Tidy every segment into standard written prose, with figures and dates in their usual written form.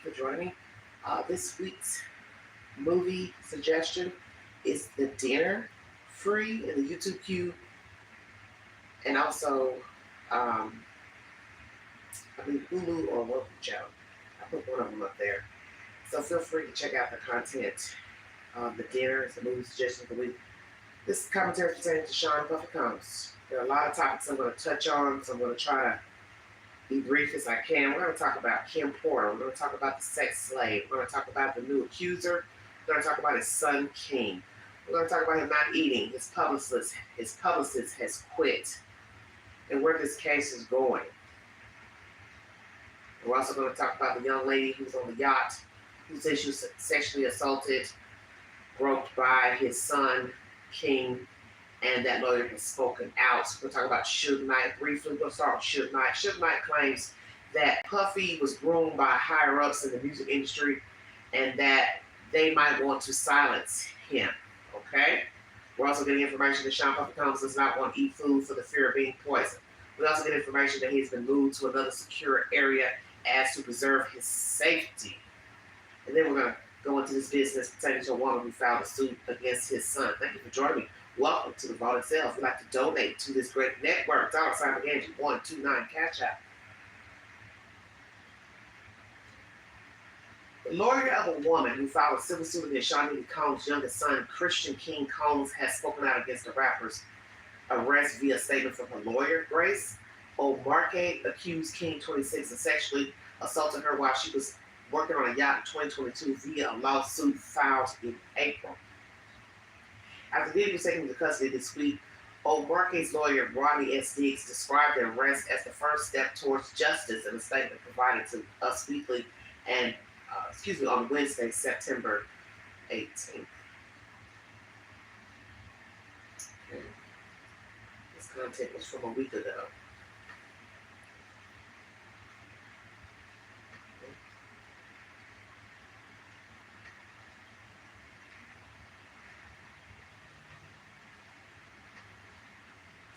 Thank you for joining me. This week's movie suggestion is The Dinner, free in the YouTube queue, and also, um, I believe Hulu or Roku channel. I put one of them up there. So feel free to check out the content. The Dinner is the movie suggestion of the week. This commentary is pertaining to Sean Puffy Combs. There are a lot of topics I'm going to touch on, so I'm going to try to be brief as I can. We're going to talk about Kim Porter. We're going to talk about the sex slave. We're going to talk about the new accuser. We're going to talk about his son, King. We're going to talk about him not eating. His publicist has quit, and where this case is going. We're also going to talk about the young lady who was on the yacht who said she was sexually assaulted, groped by his son, King, and that lawyer has spoken out. We'll talk about Suge Knight briefly. We'll start with Suge Knight. Suge Knight claims that Puffy was groomed by higher-ups in the music industry and that they might want to silence him, okay? We're also getting information that Sean Puffy Combs does not want to eat food for the fear of being poisoned. We also get information that he's been moved to another secure area as to preserve his safety. And then we're going to go into this business pertaining to a woman who filed a suit against his son. Thank you for joining me. Welcome to the Vault itself. If you'd like to donate to this great network, $129 Cash App. The lawyer of a woman who filed a civil suit against Sean Combs' youngest son, Christian King Combs, has spoken out against the rapper's arrest via statement from her lawyer. Grace O'Marque accused King, 26, of sexually assaulting her while she was working on a yacht in 2022 via a lawsuit filed in April. After Diddy was taken into custody this week, O'Marque's lawyer, Rodney S. Diggs, described the arrest as the first step towards justice in a statement provided to Us Weekly and, on Wednesday, September 18th. Okay. This content was from a week ago.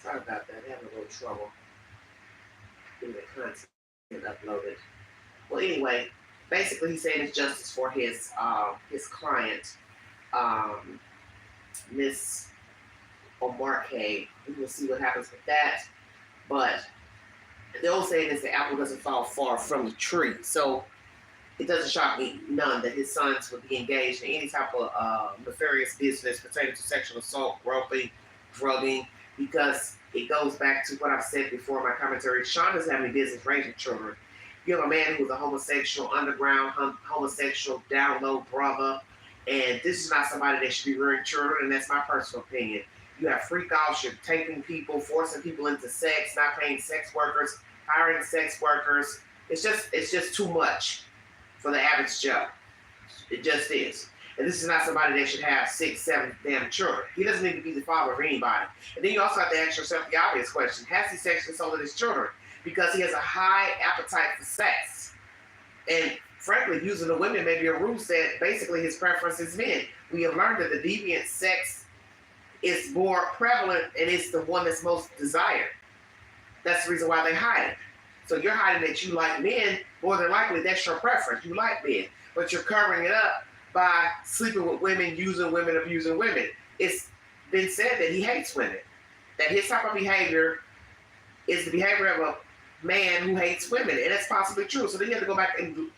Sorry about that. Having a little trouble getting the content uploaded. Well, anyway, basically he's saying it's justice for his client, Miss O'Marque. We will see what happens with that. But the old saying is the apple doesn't fall far from the tree. So it doesn't shock me none that his sons would be engaged in any type of nefarious business pertaining to sexual assault, groping, drugging, because it goes back to what I've said before in my commentary. Sean doesn't have any business raising children. You have a man who's a homosexual, underground homosexual, down low brother, and this is not somebody that should be rearing children, and that's my personal opinion. You have freak offs, you're taping people, forcing people into sex, not paying sex workers, hiring sex workers. It's just too much for the average Joe. It just is. And this is not somebody that should have 6, 7 damn children. He doesn't need to be the father of anybody. And then you also have to ask yourself the obvious question. Has he sexually assaulted his children? Because he has a high appetite for sex. And frankly, using the women may be a rule set. Basically, his preference is men. We have learned that the deviant sex is more prevalent and it's the one that's most desired. That's the reason why they hide it. So you're hiding that you like men. More than likely, that's your preference. You like men. But you're covering it up by sleeping with women, using women, abusing women. It's been said that he hates women. That his type of behavior is the behavior of a man who hates women. And that's possibly true. So then you have to go back and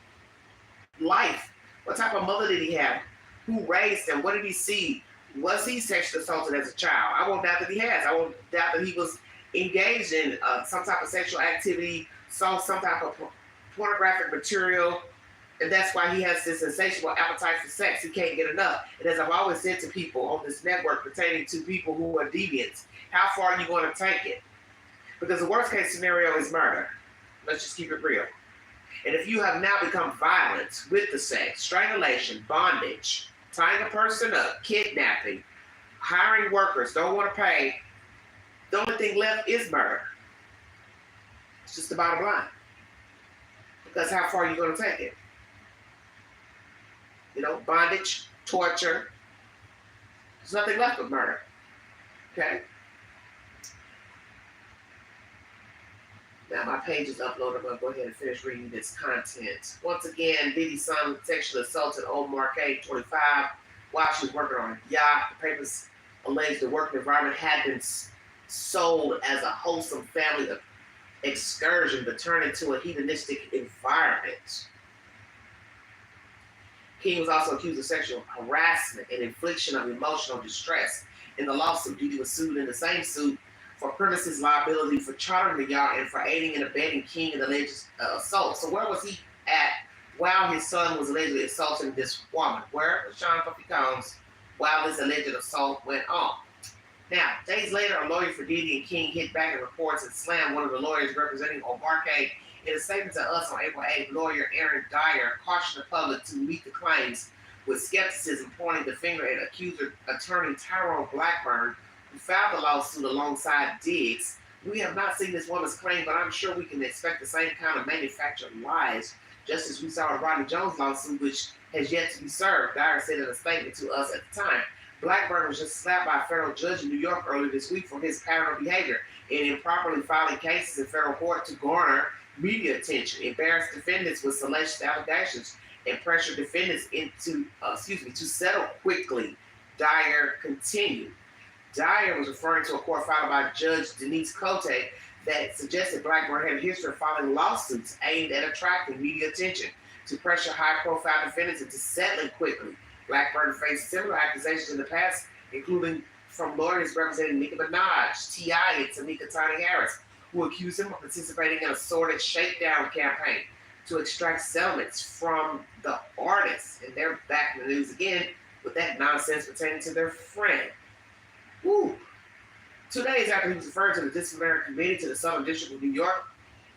life. What type of mother did he have? Who raised him? What did he see? Was he sexually assaulted as a child? I won't doubt that he has. I won't doubt that he was engaged in some type of sexual activity, saw some type of pornographic material, and that's why he has this insatiable appetite for sex. He can't get enough. And as I've always said to people on this network pertaining to people who are deviants, how far are you going to take it? Because the worst case scenario is murder. Let's just keep it real. And if you have now become violent with the sex, strangulation, bondage, tying a person up, kidnapping, hiring workers, don't want to pay, the only thing left is murder. It's just the bottom line. Because how far are you going to take it? You know, bondage, torture. There's nothing left but murder. Okay? Now my page is uploaded. I'm going to go ahead and finish reading this content. Once again, Diddy's son sexually assaulted old Marquette, 25, while she was working on a yacht. The papers allege the working environment had been sold as a wholesome family excursion, but turned into a hedonistic environment. King was also accused of sexual harassment and infliction of emotional distress. In the lawsuit, Diddy was sued in the same suit for premises liability for chartering the yacht and for aiding and abetting King in alleged assault. So where was he at while his son was allegedly assaulting this woman? Where was Sean Puffy Combs while this alleged assault went on? Now, days later, a lawyer for Diddy and King hit back in reports and slammed one of the lawyers representing Omarke. In a statement to us on April 8th, lawyer Aaron Dyer cautioned the public to meet the claims with skepticism, pointing the finger at accuser attorney Tyrone Blackburn, who filed the lawsuit alongside Diggs. We have not seen this woman's claim, but I'm sure we can expect the same kind of manufactured lies, just as we saw in Rodney Jones' lawsuit, which has yet to be served, Dyer said in a statement to us at the time. Blackburn was just slapped by a federal judge in New York earlier this week for his pattern of behavior in improperly filing cases in federal court to garner media attention, embarrass defendants with salacious allegations, and pressure defendants to settle quickly, Dyer continued. Dyer was referring to a court filed by Judge Denise Cote that suggested Blackburn had a history of filing lawsuits aimed at attracting media attention to pressure high-profile defendants into settling quickly. Blackburn faced similar accusations in the past, including from lawyers representing Nicki Minaj, T.I., and Tamika Tiny Harris, who accused him of participating in a sordid shakedown campaign to extract settlements from the artists. And they're back in the news again with that nonsense pertaining to their friend. Woo. 2 days after he was referred to the disciplinary committee to the Southern District of New York,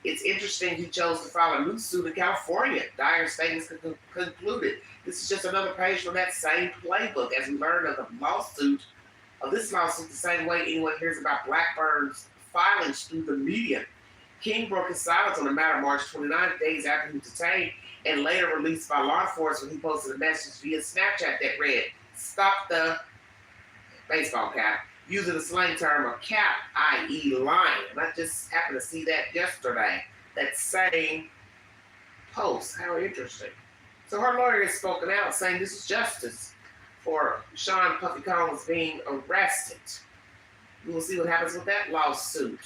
it's interesting he chose to file a new suit in California. Dyer's statements concluded. This is just another page from that same playbook as we learned of this lawsuit the same way anyone hears about Blackburn's filings through the media. King broke his silence on the matter March 29th, days after he was detained and later released by law enforcement. He posted a message via Snapchat that read, "Stop the baseball cap," using the slang term of cap, i.e. lying. And I just happened to see that yesterday, that same post. How interesting. So her lawyer has spoken out saying this is justice for Sean Puffy Combs being arrested. We will see what happens with that lawsuit.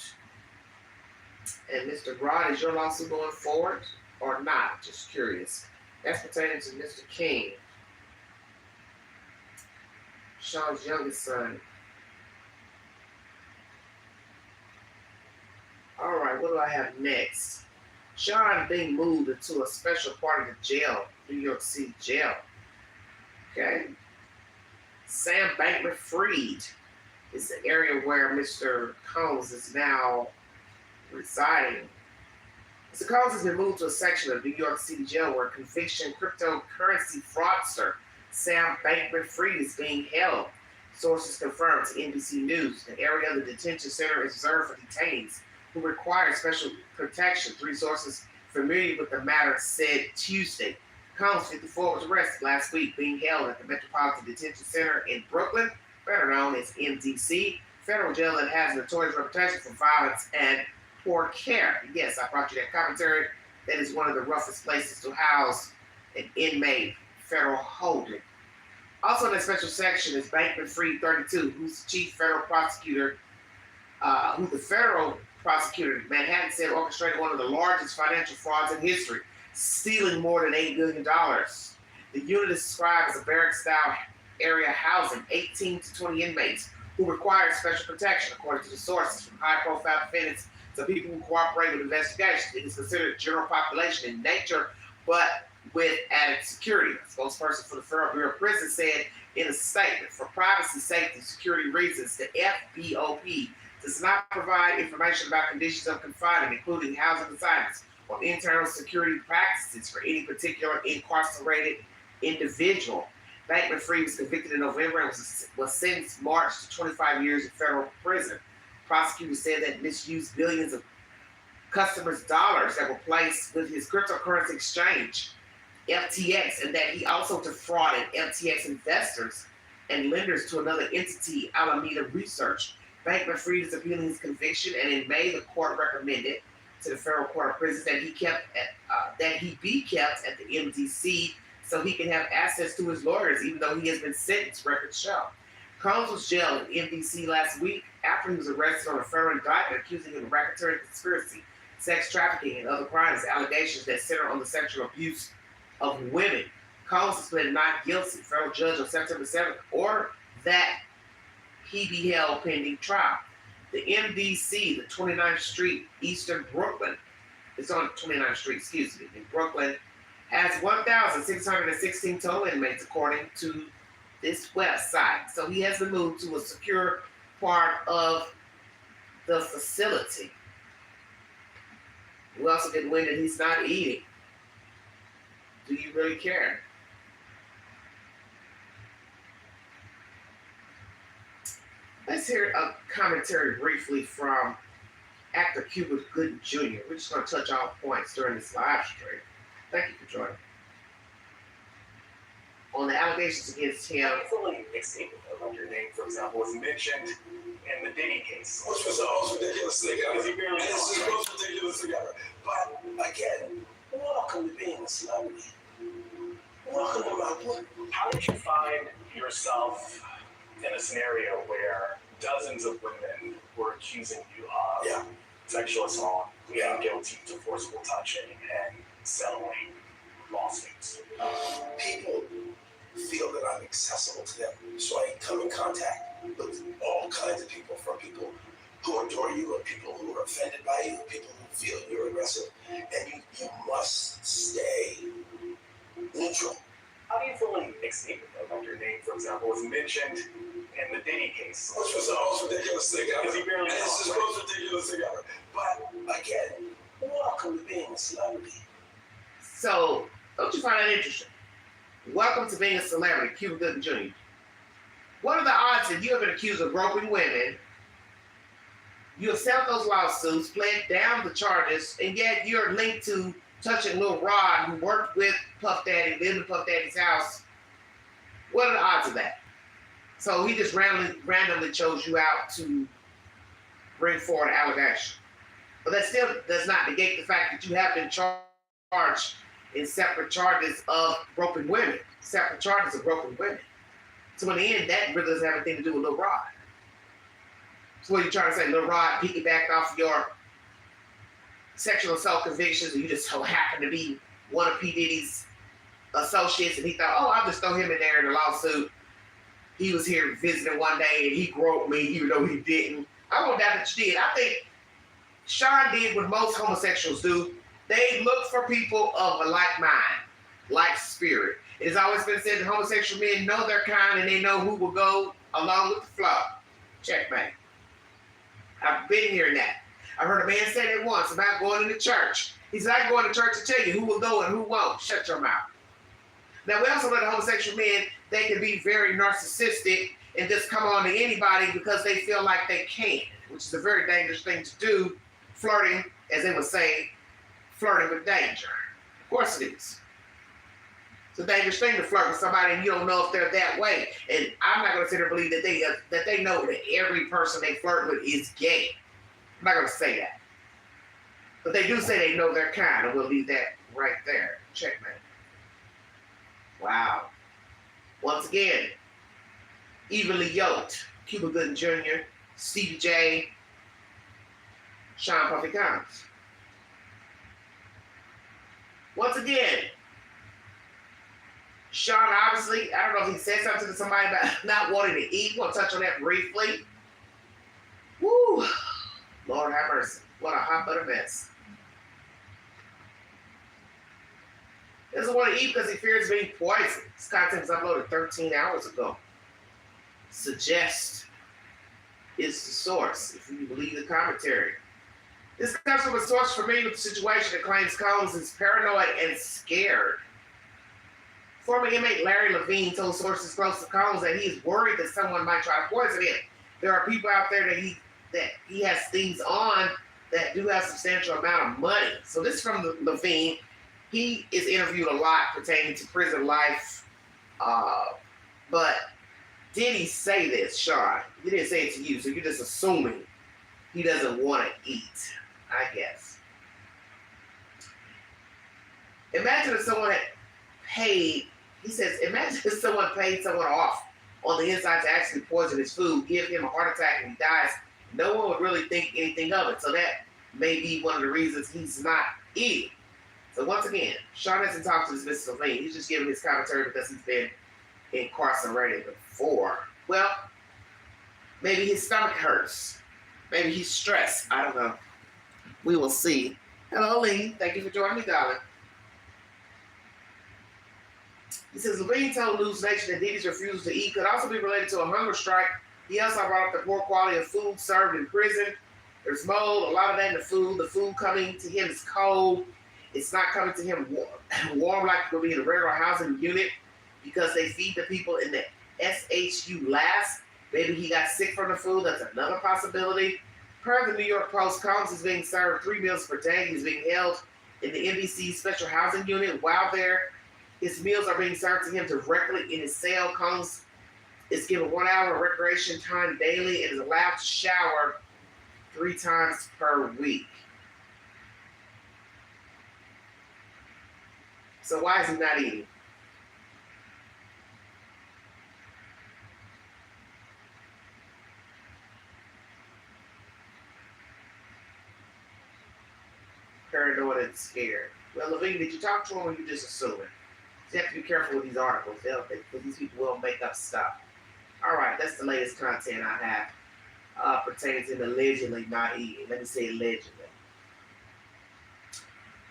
And Mr. Rod, is your lawsuit going forward or not? Just curious. That's pertaining to Mr. King, Sean's youngest son. All right, what do I have next? Sean being moved into a special part of the jail, New York City jail. Okay. Sam Bankman-Fried is the area where Mr. Combs is now residing. Mr. Combs has been moved to a section of New York City jail where conviction cryptocurrency fraudster Sam Bankman-Fried is being held. Sources confirmed to NBC News. The area of the detention center is reserved for detainees who require special protection. 3 sources familiar with the matter said Tuesday. Combs, 54, was arrested last week, being held at the Metropolitan Detention Center in Brooklyn, better known as MDC, federal jail that has a notorious reputation for violence and poor care. Yes, I brought you that commentary. That is one of the roughest places to house an inmate, federal holding. Also in that special section is Bankman-Fried 32, who's the chief federal prosecutor, who the federal prosecutor in Manhattan said orchestrated one of the largest financial frauds in history, stealing more than $8 billion. The unit is described as a barrack-style area housing 18 to 20 inmates who require special protection, according to the sources, from high-profile defendants to people who cooperate with investigations. It is considered general population in nature, but with added security. A spokesperson for the Federal Bureau of Prisons said in a statement, for privacy, safety, security reasons, the FBOP does not provide information about conditions of confinement, including housing assignments or internal security practices for any particular incarcerated individual. Bankman-Fried was convicted in November and was sentenced March to 25 years in federal prison. Prosecutors said that misused billions of customers' dollars that were placed with his cryptocurrency exchange, FTX, and that he also defrauded FTX investors and lenders to another entity, Alameda Research. Bankman-Fried is appealing his conviction, and in May, the court recommended to the federal court of prisons that he be kept at the MDC so he can have access to his lawyers, even though he has been sentenced. Records show. Combs was jailed at MDC last week after he was arrested on a federal indictment accusing him of racketeering conspiracy, sex trafficking, and other crimes, allegations that center on the sexual abuse of women. Combs has pleaded not guilty. Federal judge on September 7th ordered that he be held pending trial. The MDC, the 29th Street, Eastern Brooklyn, it's on 29th Street, in Brooklyn, has 1,616 total inmates, according to this website. So he has been moved to a secure part of the facility. We also get wind that he's not eating. Do you really care? Let's hear a commentary briefly from actor Cuba Gooding Jr. We're just going to touch all points during this live stream. Thank you for joining. On the allegations against him. Fully escaped of your name, for example, was mentioned in the Diddy case. Which was the most ridiculous thing ever. It's the most ridiculous thing ever. But again, welcome to being a celebrity. Welcome to my world. How did you find yourself in a scenario where dozens of women were accusing you of sexual assault, pleading guilty to forcible touching, and settling lawsuits? People feel that I'm accessible to them, so I come in contact with all kinds of people, from people who adore you, and people who are offended by you, people who feel you're aggressive, and you must stay neutral. How do you fully escape of your name, for example, was mentioned in the Diddy case? Which was the most ridiculous thing ever. It's the most ridiculous thing ever. But again, welcome to being a celebrity. So, don't you find that interesting? Welcome to being a celebrity, Cuba Gooding Jr. What are the odds that you have been accused of groping women, you have settled those lawsuits, pled down the charges, and yet you're linked to touching Lil Rod, who worked with Puff Daddy, lived in Puff Daddy's house? What are the odds of that? So he just randomly chose you out to bring forward an allegation. But that still does not negate the fact that you have been charged in separate charges of groping women. So in the end, that really doesn't have anything to do with Lil Rod. So what are you trying to say? Lil Rod piggybacked off your sexual assault convictions, and you just so happened to be one of P. Diddy's associates, and he thought, oh, I'll just throw him in there in the lawsuit. He was here visiting one day, and he groped me, even though he didn't. I won't doubt that you did. I think Sean did what most homosexuals do. They look for people of a like mind, like spirit. It has always been said that homosexual men know their kind, and they know who will go along with the flow. Checkmate. I've been hearing that. I heard a man say that once about going into church. He said, I can go into church to tell you who will go and who won't. Shut your mouth. Now, we also know that homosexual men, they can be very narcissistic and just come on to anybody because they feel like they can, which is a very dangerous thing to do. Flirting, as they would say, flirting with danger. Of course it is. It's a dangerous thing to flirt with somebody and you don't know if they're that way. And I'm not going to sit there and believe that they know that every person they flirt with is gay. I'm not going to say that. But they do say they know their kind, and we'll leave that right there. Checkmate. Wow. Once again, evenly yoked. Cuba Gooding Jr., Stevie J, Sean Puffy Combs. Once again, Sean obviously, I don't know if he said something to somebody about not wanting to eat. We'll touch on that briefly. Woo! Lord have mercy. What a hot butter mess. He doesn't want to eat because he fears being poisoned. This content was uploaded 13 hours ago. Suggest is the source, if you believe the commentary. This comes from a source familiar with the situation that claims Combs is paranoid and scared. Former inmate Larry Levine told sources close to Combs that he is worried that someone might try to poison him. There are people out there that he has things on that do have substantial amount of money. So this is from Levine. He is interviewed a lot pertaining to prison life. But did he say this, Sean? He didn't say it to you, so you're just assuming he doesn't want to eat, I guess. Imagine if someone had paid, he says, imagine if someone paid someone off on the inside to actually poison his food, give him a heart attack, and he dies. No one would really think anything of it. So that may be one of the reasons he's not eating. So once again, Sean hasn't talked to this Mr. Levine. He's just giving his commentary because he's been incarcerated before. Well, maybe his stomach hurts. Maybe he's stressed. I don't know. We will see. Hello, Lee. Thank you for joining me, darling. He says, Levine told News Nation that Diddy's refusal to eat could also be related to a hunger strike. He also brought up the poor quality of food served in prison. There's mold, a lot of that in the food. The food coming to him is cold. It's not coming to him warm like it would be in a regular housing unit because they feed the people in the SHU last. Maybe he got sick from the food. That's another possibility. Per the New York Post, Combs is being served 3 meals per day. He's being held in the NBC Special Housing Unit. While there, his meals are being served to him directly in his cell. Combs is given 1 hour of recreation time daily and is allowed to shower 3 times per week. So why is he not eating? Paranoia and scared. Well, Levine, did you talk to him or you just assuming? You have to be careful with these articles. Because these people will make up stuff. All right, that's the latest content I have pertaining to the allegedly not eating. Let me say allegedly.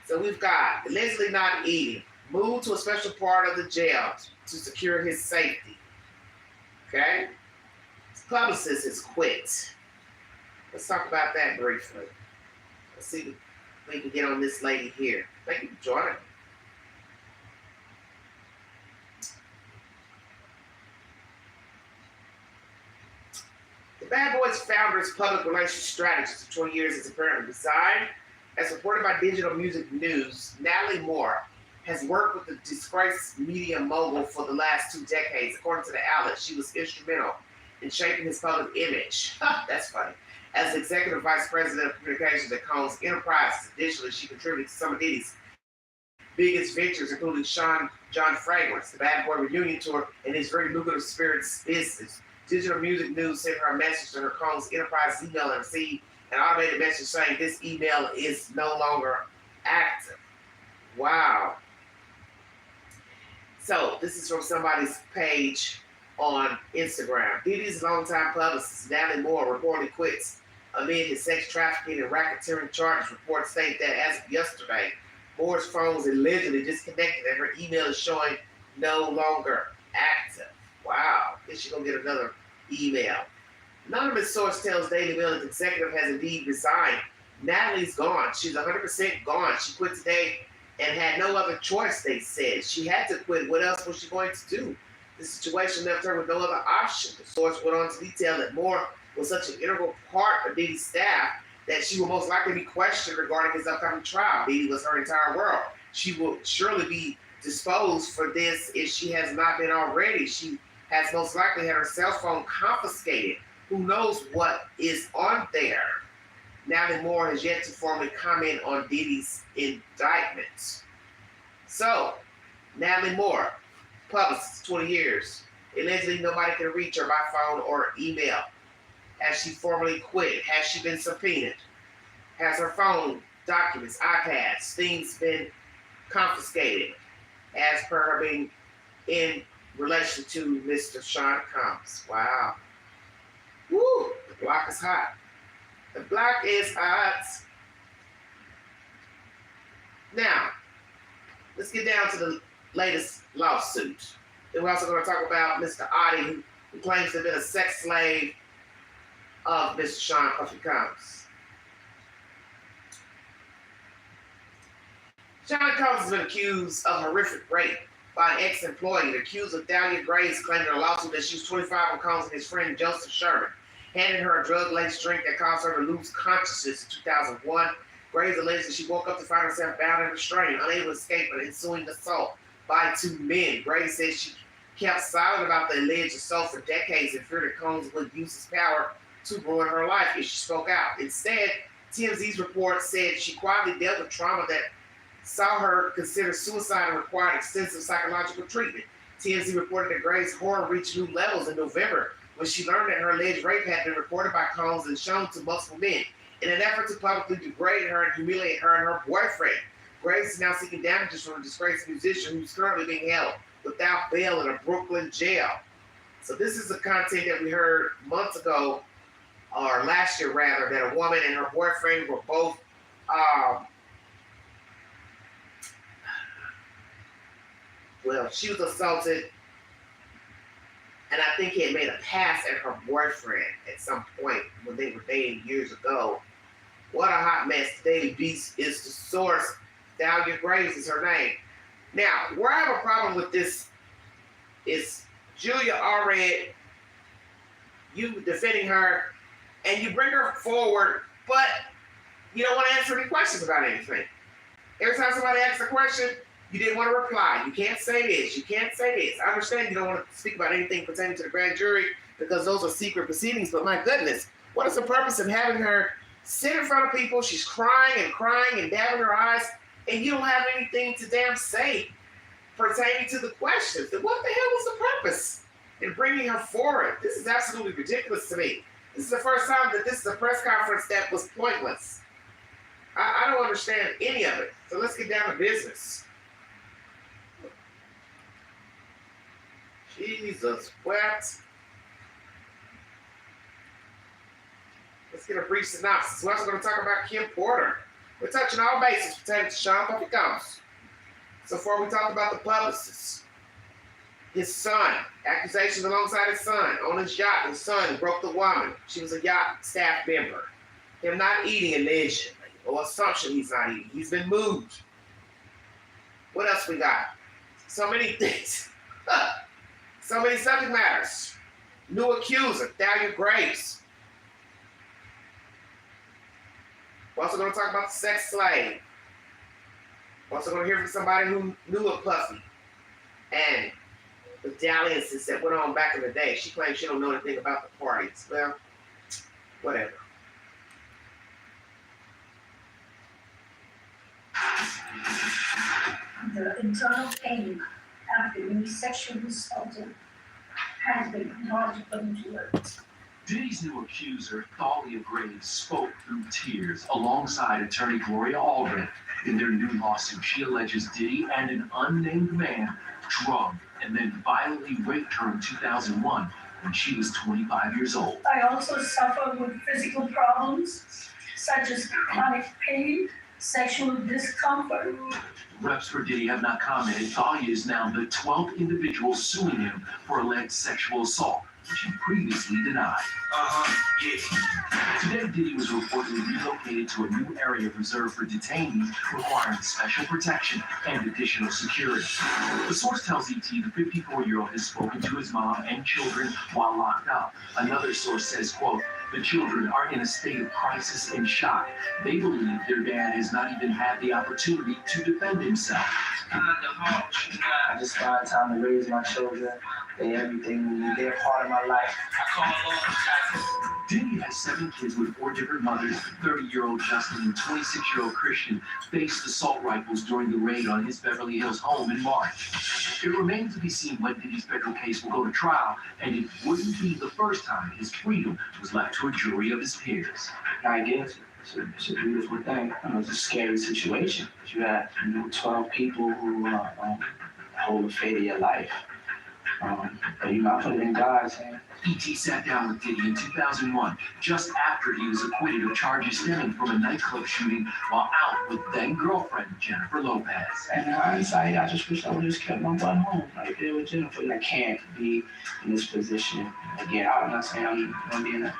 So we've got allegedly not eating. Moved to a special part of the jail to secure his safety. Okay? His publicist has quit. Let's talk about that briefly. Let's see if we can get on this lady here. Thank you for joining me. The Bad Boys founder's public relations strategist for 20 years has apparently resigned. As reported by Digital Music News, Natalie Moore has worked with the disgraced media mogul for the last 2 decades. According to the outlet, she was instrumental in shaping his public image. That's funny. As executive vice president of communications at Combs Enterprises, additionally, she contributed to some of Diddy's biggest ventures, including John Fragrance, the Bad Boy reunion tour, and his very lucrative spirits business. Digital Music News sent her a message to her Combs Enterprises email and received an automated message saying this email is no longer active. Wow. So this is from somebody's page on Instagram. Diddy's longtime publicist, Natalie Moore, reportedly quits amid his sex trafficking and racketeering charges. Reports state that as of yesterday, Moore's phone was allegedly disconnected and her email is showing no longer active. Wow. Guess she's going to get another email. Anonymous source tells Daily Mail that the executive has indeed resigned. Natalie's gone. She's 100% gone. She quit today and had no other choice, they said. She had to quit. What else was she going to do? The situation left her with no other option. The source went on to detail that Moore was such an integral part of Diddy's staff that she will most likely be questioned regarding his upcoming trial. Diddy was her entire world. She will surely be disposed for this if she has not been already. She has most likely had her cell phone confiscated. Who knows what is on there? Natalie Moore has yet to formally comment on Diddy's indictment. So, Natalie Moore, publicist, 20 years. Allegedly, nobody can reach her by phone or email. Has she formally quit? Has she been subpoenaed? Has her phone, documents, iPads, things been confiscated as per her being in relation to Mr. Sean Combs? Wow. Woo! The block is hot. The block is hot. Now, let's get down to the latest lawsuit. Then we're also going to talk about Mr. Oddie, who claims to have been a sex slave of Mr. Sean Puffy Combs. Sean Combs has been accused of horrific rape by an ex-employee. The accuser, Dahlia Grace, claimed in a lawsuit that she was 25 when Combs and his friend Joseph Sherman handed her a drug-laced drink that caused her to lose consciousness in 2001. Grace alleged that she woke up to find herself bound and restrained, unable to escape an ensuing assault by 2 men. Grace said she kept silent about the alleged assault for decades and feared that Combs would use his power to ruin her life if she spoke out. Instead, TMZ's report said she quietly dealt with trauma that saw her consider suicide and required extensive psychological treatment. TMZ reported that Gray's horror reached new levels in November when she learned that her alleged rape had been recorded by Combs and shown to multiple men in an effort to publicly degrade her and humiliate her and her boyfriend. Grace is now seeking damages from a disgraced musician who's currently being held without bail in a Brooklyn jail. So this is the content that we heard months ago, or last year rather, that a woman and her boyfriend were both she was assaulted, and I think he had made a pass at her boyfriend at some point when they were dating years ago. What a hot mess. Daily Beast is the source. Dahlia Graves is her name. Now, where I have a problem with this is Julia Allred, you defending her, and you bring her forward, but you don't want to answer any questions about anything. Every time somebody asks a question, you didn't want to reply. You can't say this. You can't say this. I understand you don't want to speak about anything pertaining to the grand jury because those are secret proceedings, but my goodness, what is the purpose of having her sit in front of people? She's crying and dabbing her eyes, and you don't have anything to damn say pertaining to the questions. Then what the hell was the purpose in bringing her forward? This is absolutely ridiculous to me. This is the first time that this is a press conference that was pointless. I don't understand any of it. So let's get down to business. Jesus, what? Let's get a brief synopsis. We're also going to talk about Kim Porter. We're touching all bases pertaining to Sean Puffy Combs. So far, we talked about the Publicist. His son, accusations alongside his son. On his yacht, his son broke the woman. She was a yacht staff member. Him not eating allegedly, or assumption he's not eating. He's been moved. What else we got? So many things. So many subject matters. New accuser, Dahlia Graves. We're also going to talk about the sex slave. We're also going to hear from somebody who knew of Puffy and the dalliances that went on back in the day. She claims she don't know anything about the parties. Well, whatever. The internal pain after being sexually assaulted has been hard to put into words. Diddy's new accuser, Dahlia Graves, spoke through tears alongside attorney Gloria Allred. In their new lawsuit, she alleges Diddy and an unnamed man drugged and then violently raped her in 2001 when she was 25 years old. I also suffer with physical problems such as chronic pain, sexual discomfort. Reps for Diddy have not commented. Dahlia is now the 12th individual suing him for alleged sexual assault, which he previously denied. Today, Diddy was reportedly relocated to a new area reserved for detainees requiring special protection and additional security. The source tells ET the 54-year-old has spoken to his mom and children while locked up. Another source says, quote, the children are in a state of crisis and shock. They believe their dad has not even had the opportunity to defend himself. I just find time to raise my children. They're everything. They're part of my life. Diddy has 7 kids with 4 different mothers. 30-year-old Justin and 26-year-old Christian faced assault rifles during the raid on his Beverly Hills home in March. It remains to be seen when Diddy's federal case will go to trial, and it wouldn't be the first time his freedom was left to a jury of his peers. I guess it's a beautiful thing. It's a scary situation. You have 12 people who hold the fate of your life. But I put it in God's hand. E.T. sat down with Diddy in 2001, just after he was acquitted of charges stemming from a nightclub shooting while out with then-girlfriend Jennifer Lopez. And in hindsight, I just wish I would have just kept my butt home right there with Jennifer. I can't be in this position again. I'm not saying I'm being a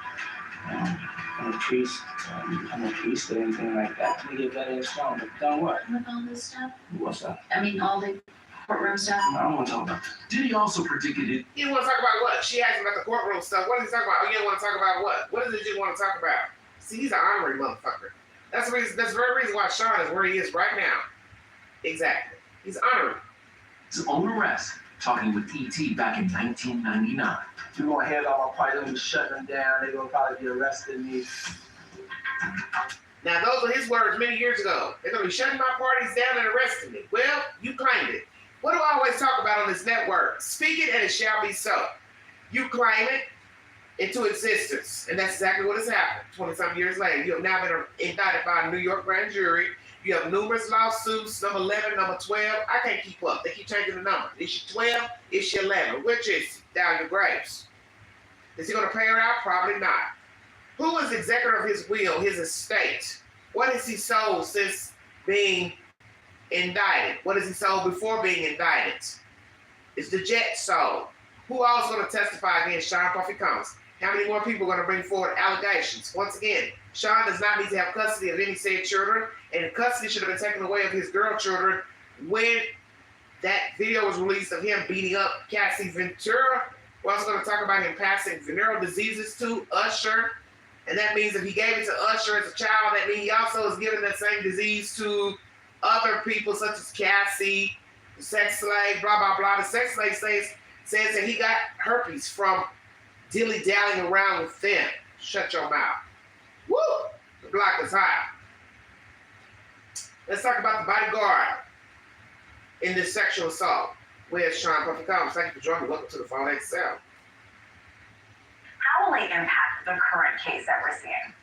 priest. I'm a priest or anything like that. I'm gonna get better and strong. But done what? With all this stuff? What's that? I mean, all the courtroom stuff? I don't want to talk about that. Diddy also predicted it. You want to talk about what? She asked about the courtroom stuff. What is he talking about? Oh, you don't want to talk about what? What is it you want to talk about? See, he's an honorary motherfucker. That's the reason. That's the very reason why Sean is where he is right now. Exactly. He's honorary. His own arrest, talking with E.T. back in 1999. You're going to head all my parties. I'm going to shut them down. They're going to probably be arresting me. Now, those are his words many years ago. They're going to be shutting my parties down and arresting me. Well, you claimed it. What do I always talk about on this network? Speak it and it shall be so. You claim it into existence. And that's exactly what has happened 20-some years later. You have now been indicted by a New York grand jury. You have numerous lawsuits, number 11, number 12. I can't keep up. They keep changing the number. Is she 12? Is she 11? Which is down your grapes? Is he going to pay her out? Probably not. Who is the executor of his will, his estate? What has he sold since being indicted? What has he sold before being indicted? Is the jet sold? Who else is going to testify against Sean Puffy Combs? How many more people are going to bring forward allegations? Once again, Sean does not need to have custody of any said children, and custody should have been taken away of his girl children when that video was released of him beating up Cassie Ventura. We're also going to talk about him passing venereal diseases to Usher. And that means if he gave it to Usher as a child, that means he also is giving that same disease to other people such as Cassie, the sex slave, blah, blah, blah. The sex slave says that he got herpes from dilly-dallying around with them. Shut your mouth. Woo! The block is hot. Let's talk about the bodyguard in this sexual assault. Where's Sean Puffy Combs? Thank you for joining me. Welcome to the Phone XL. How will it impact the current case that we're seeing?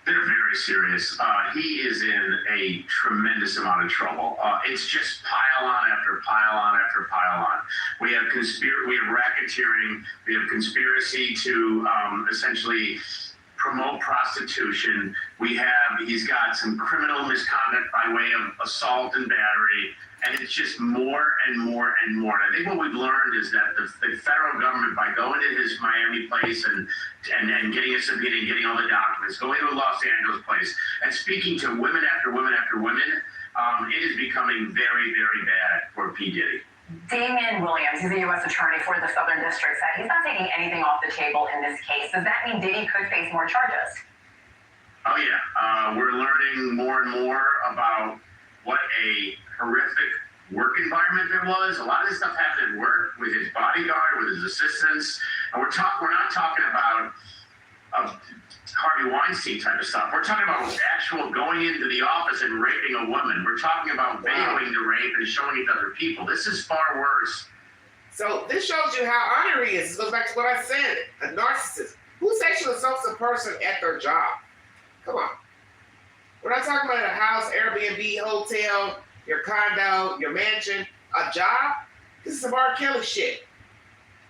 They're very serious. He is in a tremendous amount of trouble. It's just pile on after pile on after pile on. We have racketeering. We have conspiracy to essentially promote prostitution. He's got some criminal misconduct by way of assault and battery. And it's just more and more and more. And I think what we've learned is that the federal government, by going to his Miami place and getting a subpoena and getting all the documents, going to a Los Angeles place and speaking to women after women after women, it is becoming very, very bad for P. Diddy. Damian Williams, he's a U.S. attorney for the Southern District, said he's not taking anything off the table in this case. Does that mean Diddy could face more charges? Oh, yeah. We're learning more and more about what a horrific work environment there was. A lot of this stuff happened at work with his bodyguard, with his assistants. And we're not talking about Harvey Weinstein type of stuff. We're talking about actual going into the office and raping a woman. We're talking about videoing the rape and showing it to other people. This is far worse. So this shows you how honored he is. This goes back to what I said. A narcissist. Who sexually assaults a person at their job? Come on. We're not talking about a house, Airbnb, hotel, your condo, your mansion, a job. This is some R. Kelly shit.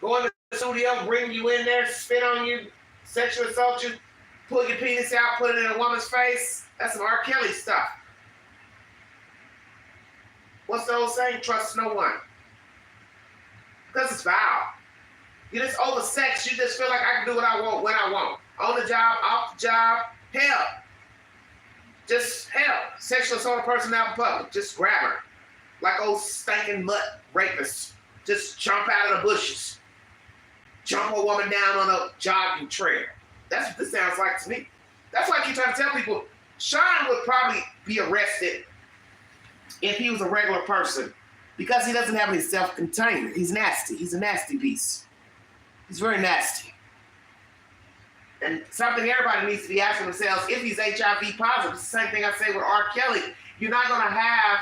Go in the studio, bring you in there, spit on you, sexually assault you, pull your penis out, put it in a woman's face. That's some R. Kelly stuff. What's the old saying? Trust no one. Because it's foul. You're just over sex. You just feel like I can do what I want when I want. On the job, off the job, hell. Just hell, sexual assault a person out in public. Just grab her. Like old stinking mutt rapists. Just jump out of the bushes. Jump a woman down on a jogging trail. That's what this sounds like to me. That's why I keep trying to tell people, Sean would probably be arrested if he was a regular person. Because he doesn't have any self-containment. He's nasty. He's a nasty beast. He's very nasty. And something everybody needs to be asking themselves, if he's HIV positive, it's the same thing I say with R. Kelly. You're not going to have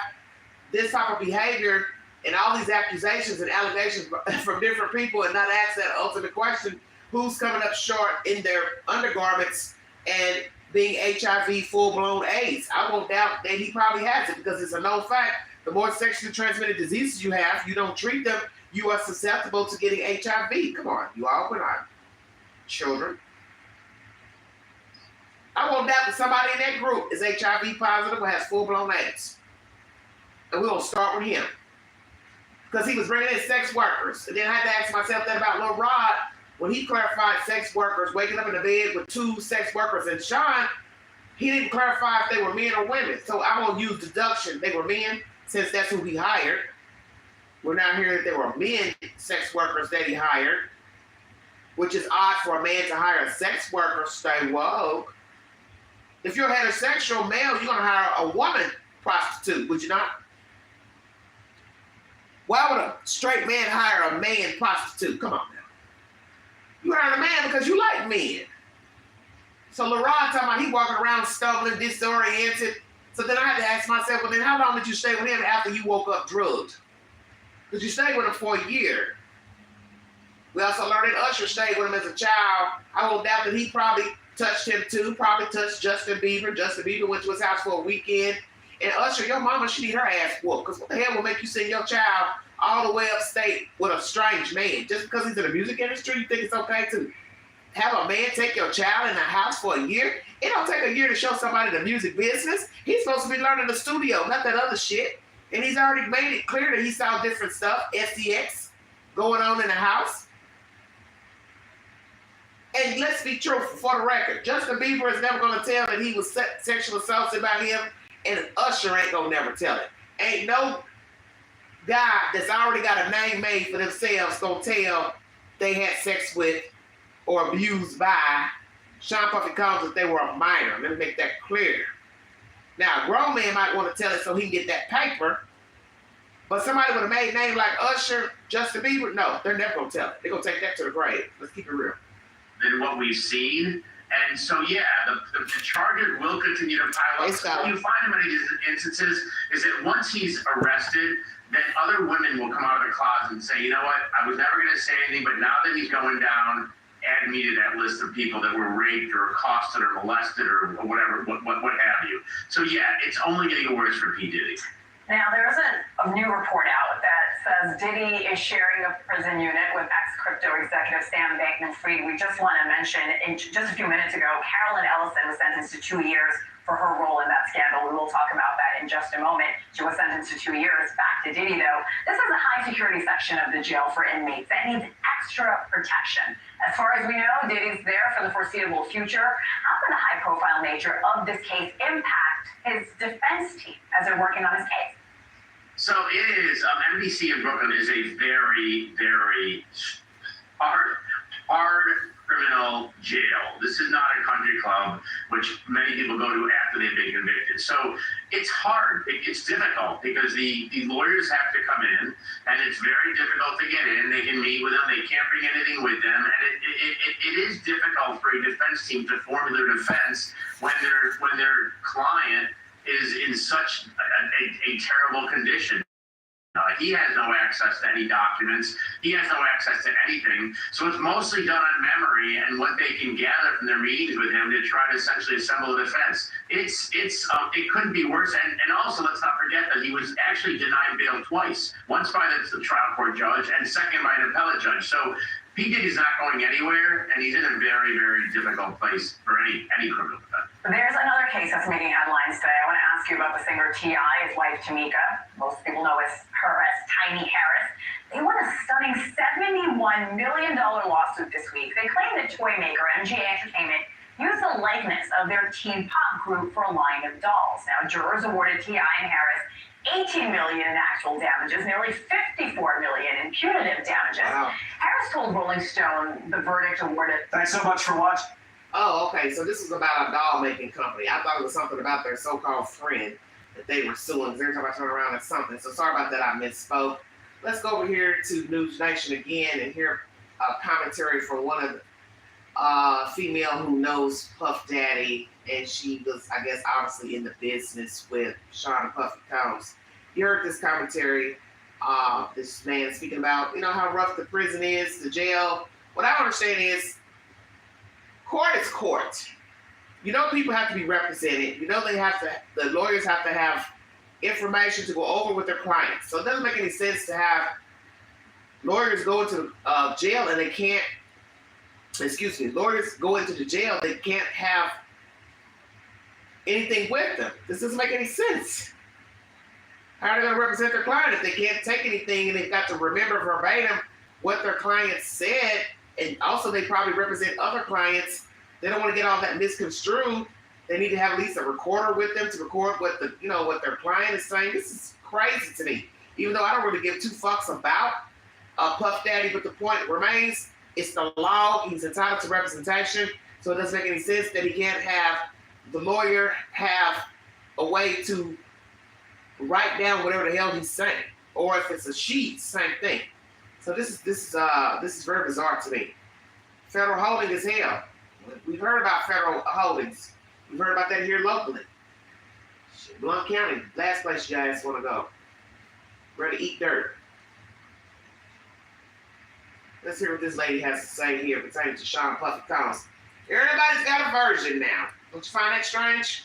this type of behavior and all these accusations and allegations from different people and not ask that ultimate question, who's coming up short in their undergarments and being HIV full-blown AIDS? I won't doubt that he probably has it because it's a known fact. The more sexually transmitted diseases you have, you don't treat them, you are susceptible to getting HIV. Come on, you all open eyed. Children. I won't doubt that somebody in that group is HIV positive or has full-blown AIDS. And we're going to start with him. Because he was bringing in sex workers. And then I had to ask myself that about Lil Rod when he clarified sex workers, waking up in the bed with 2 sex workers. And Sean, he didn't clarify if they were men or women. So I'm going to use deduction. They were men, since that's who he hired. We're now hearing that there were men sex workers that he hired, which is odd for a man to hire a sex worker. Stay woke. If you're a heterosexual male, you're going to hire a woman prostitute, would you not? Why would a straight man hire a man prostitute? Come on now. You hire a man because you like men. So LaRon talking about he walking around stumbling, disoriented. So then I had to ask myself, well then how long did you stay with him after you woke up drugged? Because you stayed with him for a year. We also learned that Usher stayed with him as a child. I won't doubt that he probably touched him too, probably touched Justin Bieber. Justin Bieber went to his house for a weekend. And Usher, your mama, she need her ass whooped. Because what the hell will make you send your child all the way upstate with a strange man? Just because he's in the music industry, you think it's okay to have a man take your child in the house for a year? It don't take a year to show somebody the music business. He's supposed to be learning the studio, not that other shit. And he's already made it clear that he saw different stuff, SEX, going on in the house. And let's be truthful for the record. Justin Bieber is never going to tell that he was sexual assaulted by him, and Usher ain't going to never tell it. Ain't no guy that's already got a name made for themselves going to tell they had sex with or abused by Sean Puffy Combs if they were a minor. Let me make that clear. Now, a grown man might want to tell it so he can get that paper, but somebody with a made name like Usher, Justin Bieber, no, they're never going to tell it. They're going to take that to the grave. Let's keep it real. Than what we've seen. And so, yeah, the charges will continue to pile up. So what you find in many instances is that once he's arrested, then other women will come out of the closet and say, you know what, I was never going to say anything, but now that he's going down, add me to that list of people that were raped or accosted or molested or whatever, what have you. So, yeah, it's only going to get worse for P. Diddy. Now, there is a new report out that says Diddy is sharing a prison unit with ex-crypto executive Sam Bankman-Fried. We just want to mention, just a few minutes ago, Carolyn Ellison was sentenced to 2 years for her role in that scandal. We will talk about that in just a moment. She was sentenced to 2 years. Back to Diddy, though. This is a high-security section of the jail for inmates that needs extra protection. As far as we know, Diddy's there for the foreseeable future. How can the high-profile nature of this case impact his defense team as they're working on his case? So it is, NBC in Brooklyn is a very, very hard criminal jail. This is not a country club, which many people go to after they've been convicted. So it's hard, it's difficult because the lawyers have to come in and it's very difficult to get in. They can meet with them, they can't bring anything with them. And it is difficult for a defense team to form their defense when their client is in such a terrible condition. He has no access to any documents. He has no access to anything. So it's mostly done on memory and what they can gather from their meetings with him to try to essentially assemble a defense. It couldn't be worse. And also, let's not forget that he was actually denied bail twice. Once by the trial court judge and second by an appellate judge. So P. Diddy's not going anywhere, and he's in a very, very difficult place for any criminal defense. There's another case that's making headlines today. I want to ask you about the singer T.I., his wife Tamika. Most people know her as Tiny Harris. They won a stunning $71 million lawsuit this week. They claim that toy maker MGA Entertainment used the likeness of their teen pop group for a line of dolls. Now, jurors awarded T.I. and Harris $18 million in actual damages, nearly $54 million in punitive damages. Wow. Harris told Rolling Stone the verdict awarded. Thanks so much for watching. Oh, okay. So this was about a doll making company. I thought it was something about their so-called friend that they were suing. Every time I turn around, it's something. So sorry about that. I misspoke. Let's go over here to News Nation again and hear a commentary from one of the female who knows Puff Daddy, and she was, I guess, obviously in the business with Sean Puffy Combs. You heard this commentary. This man speaking about, how rough the prison is, the jail. What I understand is, court is court. People have to be represented. The lawyers have to have information to go over with their clients. So it doesn't make any sense to have lawyers go into jail and they can't, lawyers go into the jail, they can't have anything with them. This doesn't make any sense. How are they going to represent their client if they can't take anything and they've got to remember verbatim what their client said? And also they probably represent other clients. They don't want to get all that misconstrued. They need to have at least a recorder with them to record what what their client is saying. This is crazy to me. Even though I don't really give two fucks about Puff Daddy, but the point remains, it's the law. He's entitled to representation. So it doesn't make any sense that he can't have the lawyer have a way to write down whatever the hell he's saying. Or if it's a sheet, same thing. So this is very bizarre to me. Federal holding is hell. We've heard about federal holdings. We've heard about that here locally. Blount County, last place you guys want to go. Ready to eat dirt. Let's hear what this lady has to say here pertaining to Sean Puffy Combs. Everybody's got a version now. Don't you find that strange?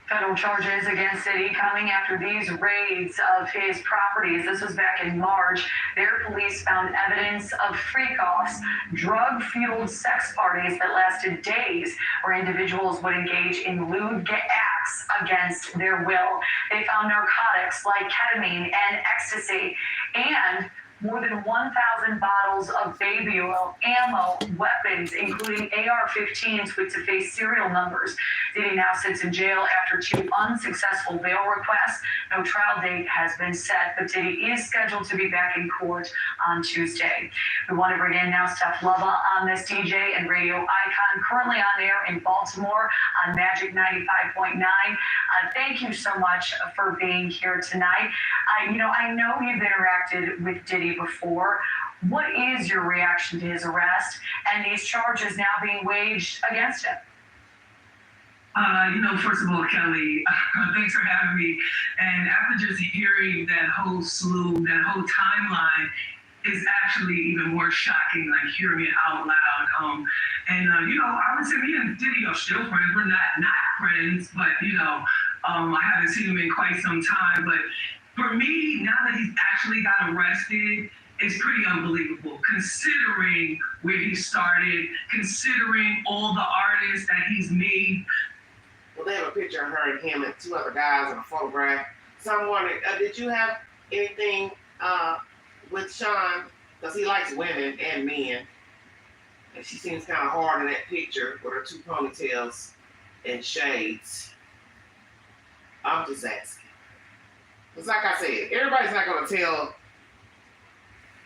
Federal charges against Diddy coming after these raids of his properties. This was back in March. Their police found evidence of freak-offs, drug-fueled sex parties that lasted days, where individuals would engage in lewd acts against their will. They found narcotics like ketamine and ecstasy, and more than 1,000 bottles of baby oil, ammo, weapons, including AR-15s with to face serial numbers. Diddy now sits in jail after 2 unsuccessful bail requests. No trial date has been set, but Diddy is scheduled to be back in court on Tuesday. We want to bring in now Steph Lova on this DJ and radio icon, currently on air in Baltimore on Magic 95.9. Thank you so much for being here tonight. I know you've interacted with Diddy before. What is your reaction to his arrest and these charges now being waged against him? First of all, Kelly, thanks for having me. And after just hearing that whole slew, that whole timeline, is actually even more shocking, like hearing it out loud. I would say me and Diddy are still friends. We're not friends, but, I haven't seen him in quite some time. But for me, now that he's actually got arrested, it's pretty unbelievable, considering where he started, considering all the artists that he's made. Well, they have a picture of her and him and 2 other guys in a photograph. So I'm wondering, did you have anything with Sean? Because he likes women and men. And she seems kind of hard in that picture with her 2 ponytails and shades. I'm just asking. It's like I said, everybody's not going to tell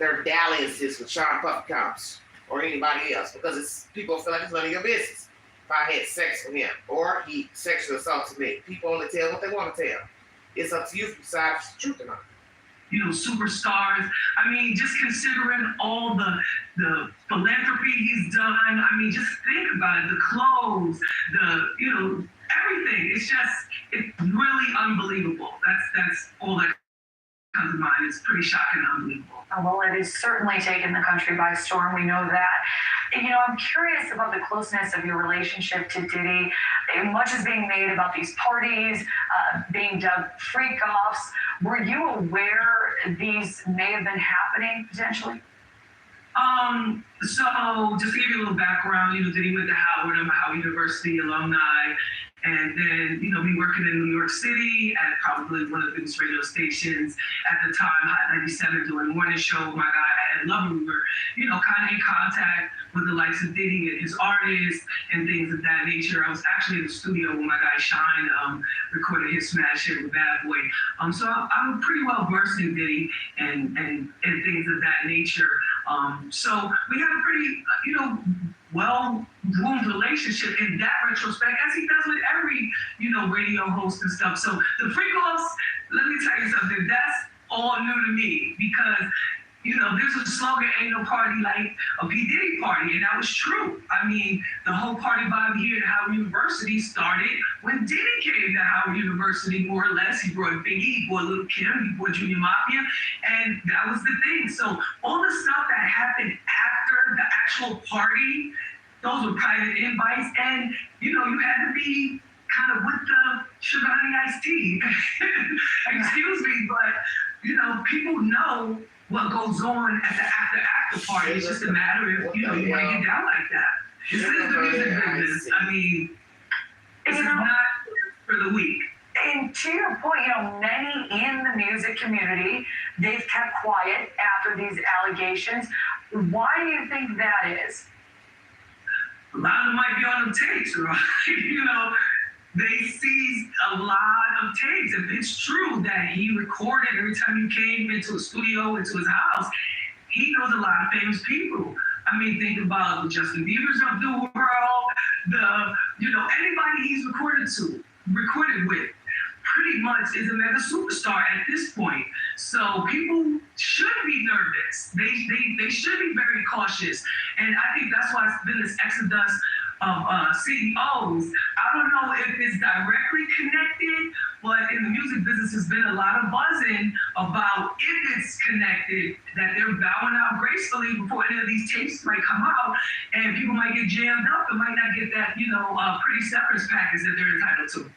their dalliances with Sean Puffy Combs or anybody else because people feel like it's none of your business. If I had sex with him or he sexually assaulted me, people only tell what they want to tell. It's up to you to decide if it's the truth or not. Superstars. I mean, just considering all the philanthropy he's done. I mean, just think about it. The clothes, everything. It's really unbelievable. That's all that comes to mind. It's pretty shocking and unbelievable. Well, it has certainly taken the country by storm. We know that. I'm curious about the closeness of your relationship to Diddy. Much is being made about these parties, being dubbed freak-offs. Were you aware these may have been happening potentially? So just to give you a little background, Diddy went to Howard. I'm a Howard University alumni. And then, me working in New York City at probably one of the biggest radio stations at the time, Hot 97, doing the morning show. My guy, I love him. We were, kind of in contact with the likes of Diddy and his artists and things of that nature. I was actually in the studio when my guy Shine recorded his smash hit with Bad Boy. So I'm pretty well versed in Diddy and things of that nature. So we had a pretty, well-groomed relationship in that retrospect, as he does with every, radio host and stuff. So the freak-offs, let me tell you something, that's all new to me because, there's a slogan, ain't no party like a P. Diddy party, and that was true. I mean, the whole party vibe here at Howard University started when Diddy came to Howard University, more or less. He brought Biggie, he brought Lil' Kim, he brought Junior Mafia, and that was the thing. So all the stuff that happened after the actual party, those were private invites, and, you had to be kind of with the sugar honey iced tea. Excuse me, but, people know what goes on at the after party. It's just a matter of, you want to get down like that. This is the music business. I mean, it's not for the weak. And to your point, many in the music community, they've kept quiet after these allegations. Why do you think that is? A lot of them might be on them tapes, right? They seized a lot of tapes. If it's true that he recorded every time you came into a studio, into his house, he knows a lot of famous people. I mean, think about the Justin Biebers of the world, anybody he's recorded with. pretty much is a mega superstar at this point. So people should be nervous. They should be very cautious. And I think that's why it's been this exodus of CEOs. I don't know if it's directly connected, but in the music business, there's been a lot of buzzing about if it's connected, that they're bowing out gracefully before any of these tapes might come out, and people might get jammed up and might not get that, pretty severance package that they're entitled to.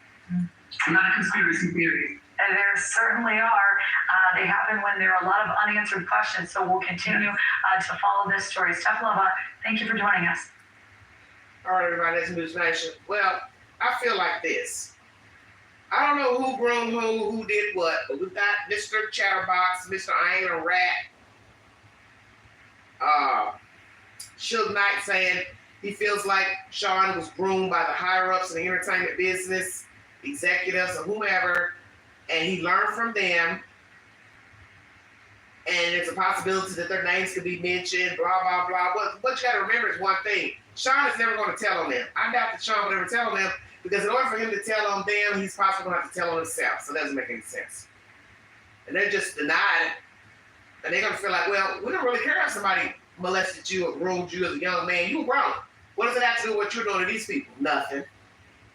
A lot of conspiracy theories. And there certainly are. They happen when there are a lot of unanswered questions. So we'll continue to follow this story. Stephanova, thank you for joining us. All right, everybody, that's News Nation. Well, I feel like this. I don't know who groomed who did what, but we've got Mr. Chatterbox, Mr. I Ain't a Rat, Suge Knight saying he feels like Sean was groomed by the higher-ups in the entertainment business, executives or whomever, and he learned from them, and there's a possibility that their names could be mentioned, blah, blah, blah. What you got to remember is one thing. Sean is never going to tell on them. I doubt that Sean would ever tell on them, because in order for him to tell on them, he's possibly going to have to tell on himself. So it doesn't make any sense. And they're just denied it. And they're going to feel like, well, we don't really care if somebody molested you or groomed you as a young man. You were grown. What does it have to do with what you're doing to these people? Nothing.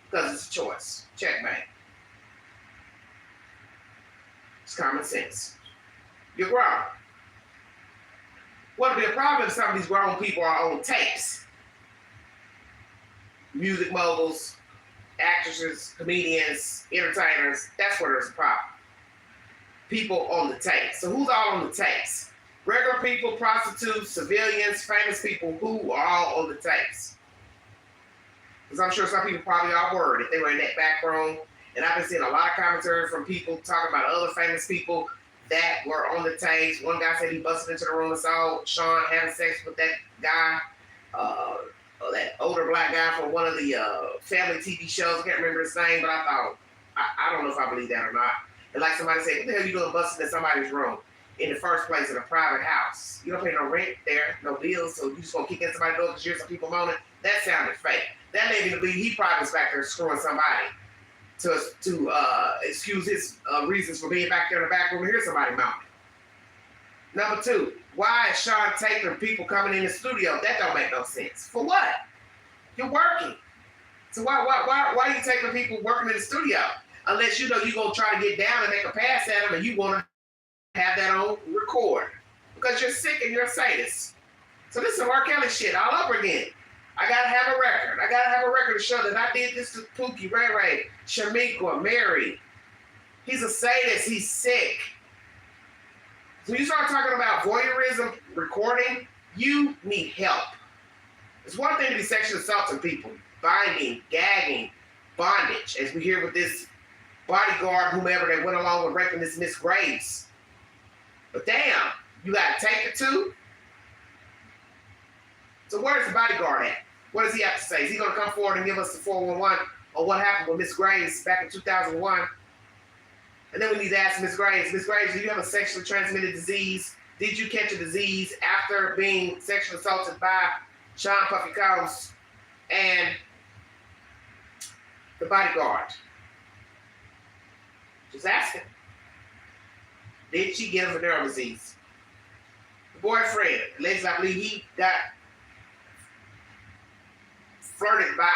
Because it's a choice. Checkmate. It's common sense. You're grown. What would be a problem if some of these grown people are on tapes? Music moguls, actresses, comedians, entertainers, that's where there's a problem. People on the tapes. So who's all on the tapes? Regular people, prostitutes, civilians, famous people, who are all on the tapes? Because I'm sure some people probably are worried if they were in that back room. And I've been seeing a lot of commentary from people talking about other famous people that were on the tapes. One guy said he busted into the room and saw Sean having sex with that guy, that older black guy from one of the family TV shows. I can't remember his name, but I thought, I don't know if I believe that or not. And like somebody said, what the hell are you doing busting in somebody's room in the first place in a private house? You don't pay no rent there, no bills, so you just gonna kick in somebody's door because you hear some people moaning? That sounded fake. That made me believe he probably was back there screwing somebody to excuse his reasons for being back there in the back room and hear somebody moaning. Number two, why is Sean taking people coming in the studio? That don't make no sense. For what? You're working. So why are you taking people working in the studio? Unless you know you're going to try to get down and make a pass at them and you want to have that on record. Because you're sick and you're a sadist. So this is some R. Kelly shit all over again. I got to have a record. I got to have a record to show that I did this to Pookie, Ray Ray, Shamikwa, Mary. He's a sadist. He's sick. So you start talking about voyeurism, recording, you need help. It's one thing to be sexually assaulting people, binding, gagging, bondage, as we hear with this bodyguard, whomever that went along with raping this Miss Graves. But damn, you got to take it too? So where's the bodyguard at? What does he have to say? Is he going to come forward and give us the 411 on what happened with Miss Graves back in 2001? And then we need to ask Miss Graves, do you have a sexually transmitted disease? Did you catch a disease after being sexually assaulted by Sean Puffy Combs and the bodyguard? Just asking. Did she get a venereal disease? The boyfriend, allegedly, I believe he got flirted by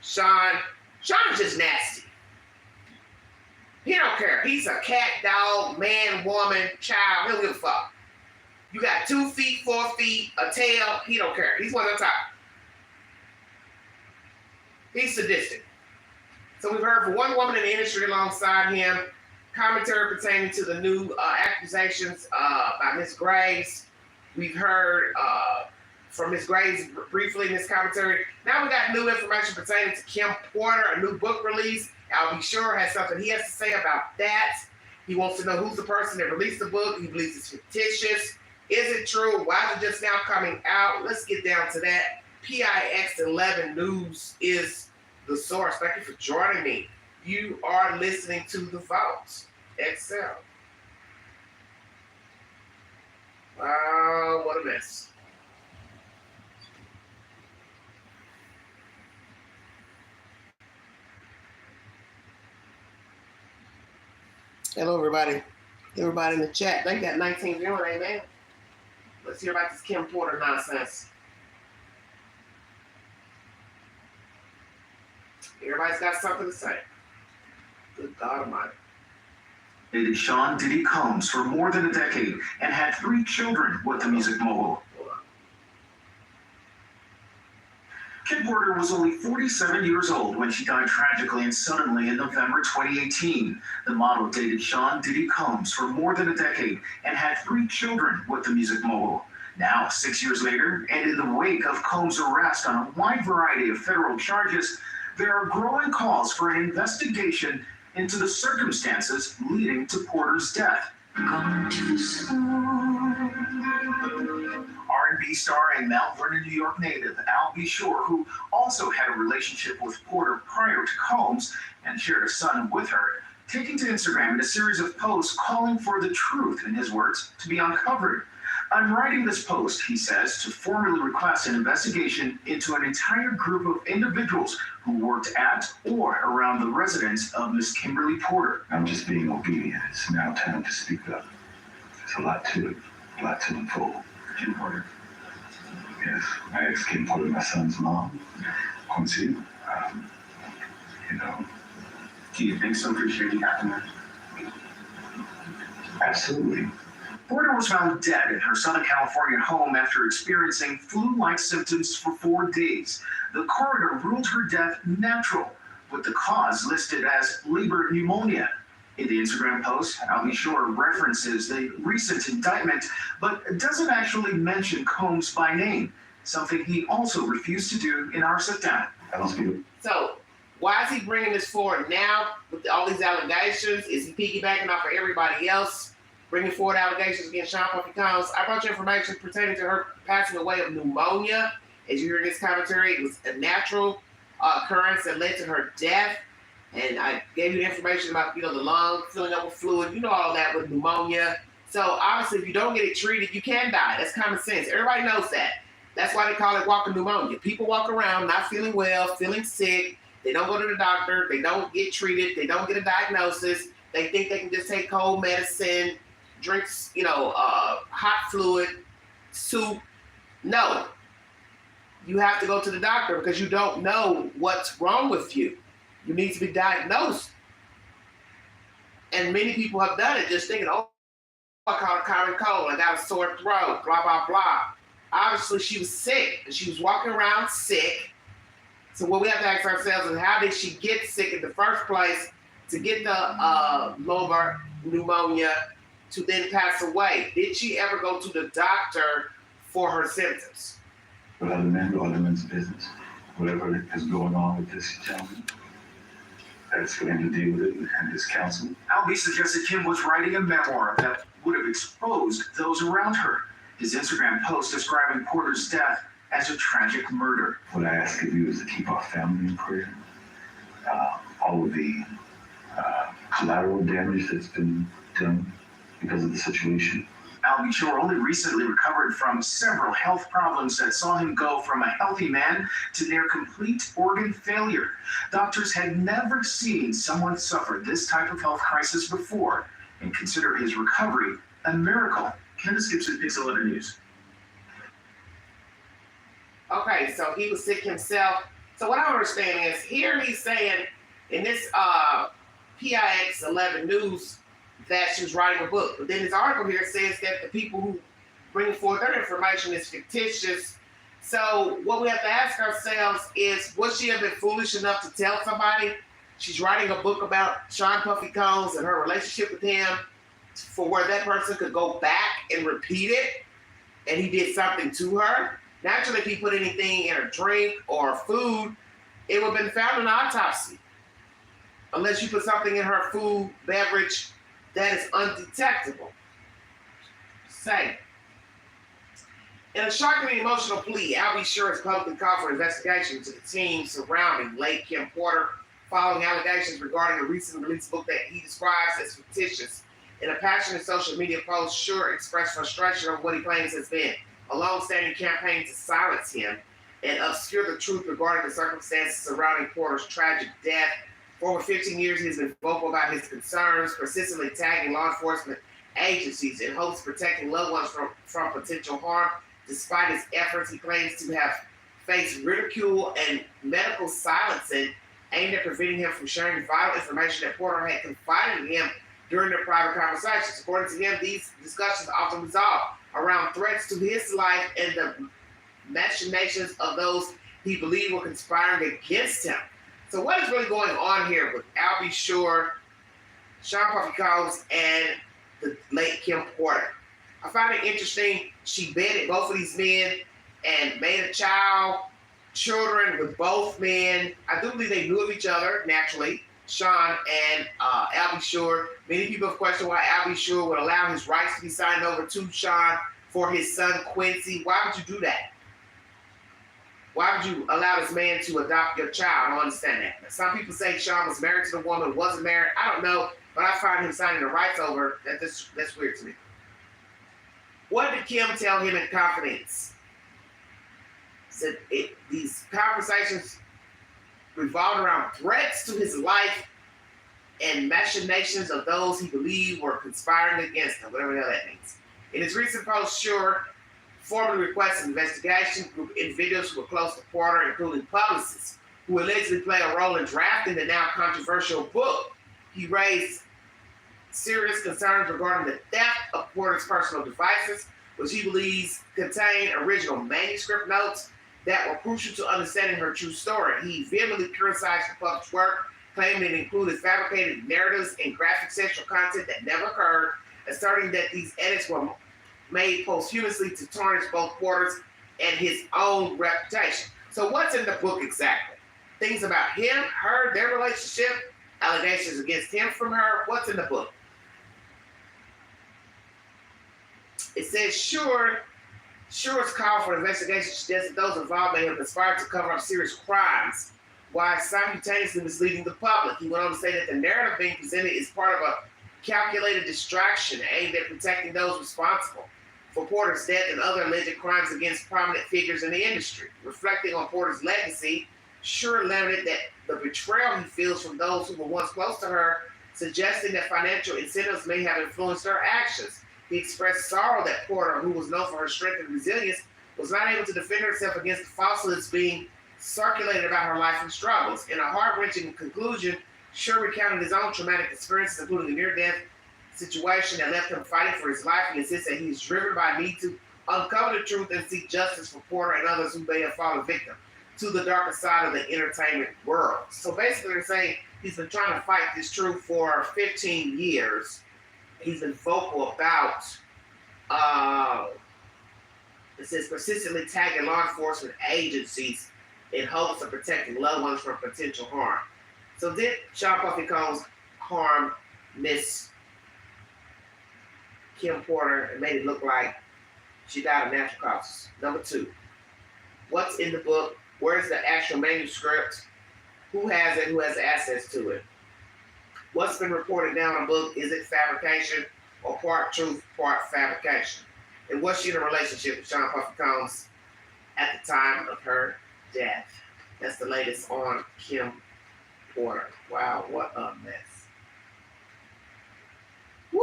Sean. Sean's just nasty. He don't care. He's a cat, dog, man, woman, child. He don't give a fuck. You got 2 feet, 4 feet, a tail. He don't care. He's one on top. He's sadistic. So we've heard from one woman in the industry alongside him, commentary pertaining to the new accusations by Miss Graves. We've heard from Miss Graves briefly in this commentary. Now we got new information pertaining to Kim Porter, a new book release. I'll be sure has something he has to say about that. He wants to know who's the person that released the book. He believes it's fictitious. Is it true? Why is it just now coming out? Let's get down to that. PIX11 News is the source. Thank you for joining me. You are listening to The Vault. Excel. Wow, what a mess. Hello, everybody. Everybody in the chat. They got 19 viewing, amen. Let's hear about this Kim Porter nonsense. Everybody's got something to say. Good God Almighty. Dated Sean Diddy Combs for more than a decade and had 3 children with the music mogul. Kim Porter was only 47 years old when she died tragically and suddenly in November 2018. The model dated Sean Diddy Combs for more than a decade and had 3 children with the music mogul. Now, 6 years later, and in the wake of Combs' arrest on a wide variety of federal charges, there are growing calls for an investigation into the circumstances leading to Porter's death. R&B star and Mount Vernon, New York native Al B. Shore, who also had a relationship with Porter prior to Combs and shared a son with her, taking to Instagram in a series of posts calling for the truth, in his words, to be uncovered. I'm writing this post, he says, to formally request an investigation into an entire group of individuals who worked at or around the residence of Miss Kimberly Porter. I'm just being obedient. It's now time to speak up. There's a lot to it, a lot to unfold. Kim Porter. Yes, my ex Kim Porter, my son's mom, Quincy. Do you think some appreciating happened? Absolutely. Porter was found dead in her Southern California home after experiencing flu-like symptoms for 4 days. The coroner ruled her death natural, with the cause listed as labor pneumonia. In the Instagram post, Al B. Shore references the recent indictment, but doesn't actually mention Combs by name, something he also refused to do in our sit-down. I don't speak. So, why is he bringing this forward now with all these allegations? Is he piggybacking off of everybody else, bringing forward allegations against Sean Puffy Combs? I brought you information pertaining to her passing away of pneumonia. As you hear in this commentary, it was a natural occurrence that led to her death. And I gave you the information about, the lung filling up with fluid, all that with pneumonia. So obviously, if you don't get it treated, you can die. That's common sense. Everybody knows that. That's why they call it walking pneumonia. People walk around not feeling well, feeling sick. They don't go to the doctor. They don't get treated. They don't get a diagnosis. They think they can just take cold medicine, drinks, hot fluid, soup. No. You have to go to the doctor because you don't know what's wrong with you. You need to be diagnosed. And many people have done it just thinking, I caught a common cold, I got a sore throat, blah, blah, blah. Obviously, she was sick, and she was walking around sick. So what we have to ask ourselves is, how did she get sick in the first place to get the lobar pneumonia to then pass away? Did she ever go to the doctor for her symptoms? But other men go other men's business. Whatever is going on with this gentleman, that's for him to deal with it and his counsel. Al B. suggested Kim was writing a memoir that would have exposed those around her. His Instagram post describing Porter's death as a tragic murder. What I ask of you is to keep our family in prayer. All of the collateral damage that's been done because of the situation. Al B. Shore only recently recovered from several health problems that saw him go from a healthy man to near complete organ failure. Doctors had never seen someone suffer this type of health crisis before and consider his recovery a miracle. Candace Gibson, Pixel 11 News. Okay, so he was sick himself. So what I understand is, here he's saying in this PIX 11 News that she was writing a book. But then this article here says that the people who bring forth their information is fictitious. So what we have to ask ourselves is, would she have been foolish enough to tell somebody she's writing a book about Sean Puffy Combs and her relationship with him, for where that person could go back and repeat it, and he did something to her? Naturally, if he put anything in her drink or food, it would have been found in an autopsy. Unless you put something in her food, beverage, that is undetectable. Say. In a shocking and emotional plea, Al B. Shore has publicly called for investigation into the team surrounding late Kim Porter, following allegations regarding a recent released book that he describes as fictitious. In a passionate social media post, Shore expressed frustration over what he claims has been a long-standing campaign to silence him and obscure the truth regarding the circumstances surrounding Porter's tragic death. For over 15 years, he has been vocal about his concerns, persistently tagging law enforcement agencies in hopes of protecting loved ones from potential harm. Despite his efforts, he claims to have faced ridicule and medical silencing aimed at preventing him from sharing vital information that Porter had confided in him during their private conversations. According to him, these discussions often resolve around threats to his life and the machinations of those he believed were conspiring against him. So what is really going on here with Albie Shore, Sean Puffy Combs, and the late Kim Porter? I find it interesting. She bedded both of these men and made a children with both men. I do believe they knew of each other naturally, Sean and Albie Shore. Many people have questioned why Albie Shore would allow his rights to be signed over to Sean for his son Quincy. Why would you do that? Why would you allow this man to adopt your child? I don't understand that. Some people say Sean was married to the woman, wasn't married. I don't know, but I find him signing the rights over. That's weird to me. What did Kim tell him in confidence? Said these conversations revolved around threats to his life and machinations of those he believed were conspiring against him, whatever the hell that means. In his recent post, Shore formally requested an investigation group individuals who were close to Porter, including Publicist, who allegedly played a role in drafting the now controversial book. He raised serious concerns regarding the theft of Porter's personal devices, which he believes contained original manuscript notes that were crucial to understanding her true story. He vehemently criticized the published work, claiming it included fabricated narratives and graphic sexual content that never occurred, asserting that these edits were made posthumously to tarnish both Porter's and his own reputation. So what's in the book exactly? Things about him, her, their relationship, allegations against him from her. What's in the book? It says Shore's call for investigation suggests that those involved may have conspired to cover up serious crimes while simultaneously misleading the public. He went on to say that the narrative being presented is part of a calculated distraction aimed at protecting those responsible for Porter's death and other alleged crimes against prominent figures in the industry. Reflecting on Porter's legacy, Shore lamented that the betrayal he feels from those who were once close to her, suggesting that financial incentives may have influenced her actions. He expressed sorrow that Porter, who was known for her strength and resilience, was not able to defend herself against the falsehoods being circulated about her life and struggles. In a heart-wrenching conclusion, Shore recounted his own traumatic experiences, including a near-death situation that left him fighting for his life. He insists that he is driven by a need to uncover the truth and seek justice for Porter and others who may have fallen victim to the darker side of the entertainment world. So basically they're saying he's been trying to fight this truth for 15 years. He's been vocal about, it says, persistently tagging law enforcement agencies in hopes of protecting loved ones from potential harm. So did Sean Puffy Combs harm Miss Kim Porter and made it look like she died of natural causes? Number 2, what's in the book? Where's the actual manuscript? Who has it? Who has access to it? What's been reported now in the book? Is it fabrication or part truth, part fabrication? And was she in a relationship with Sean Puffy Combs at the time of her death? That's the latest on Kim Porter. Wow, what a mess. Woo!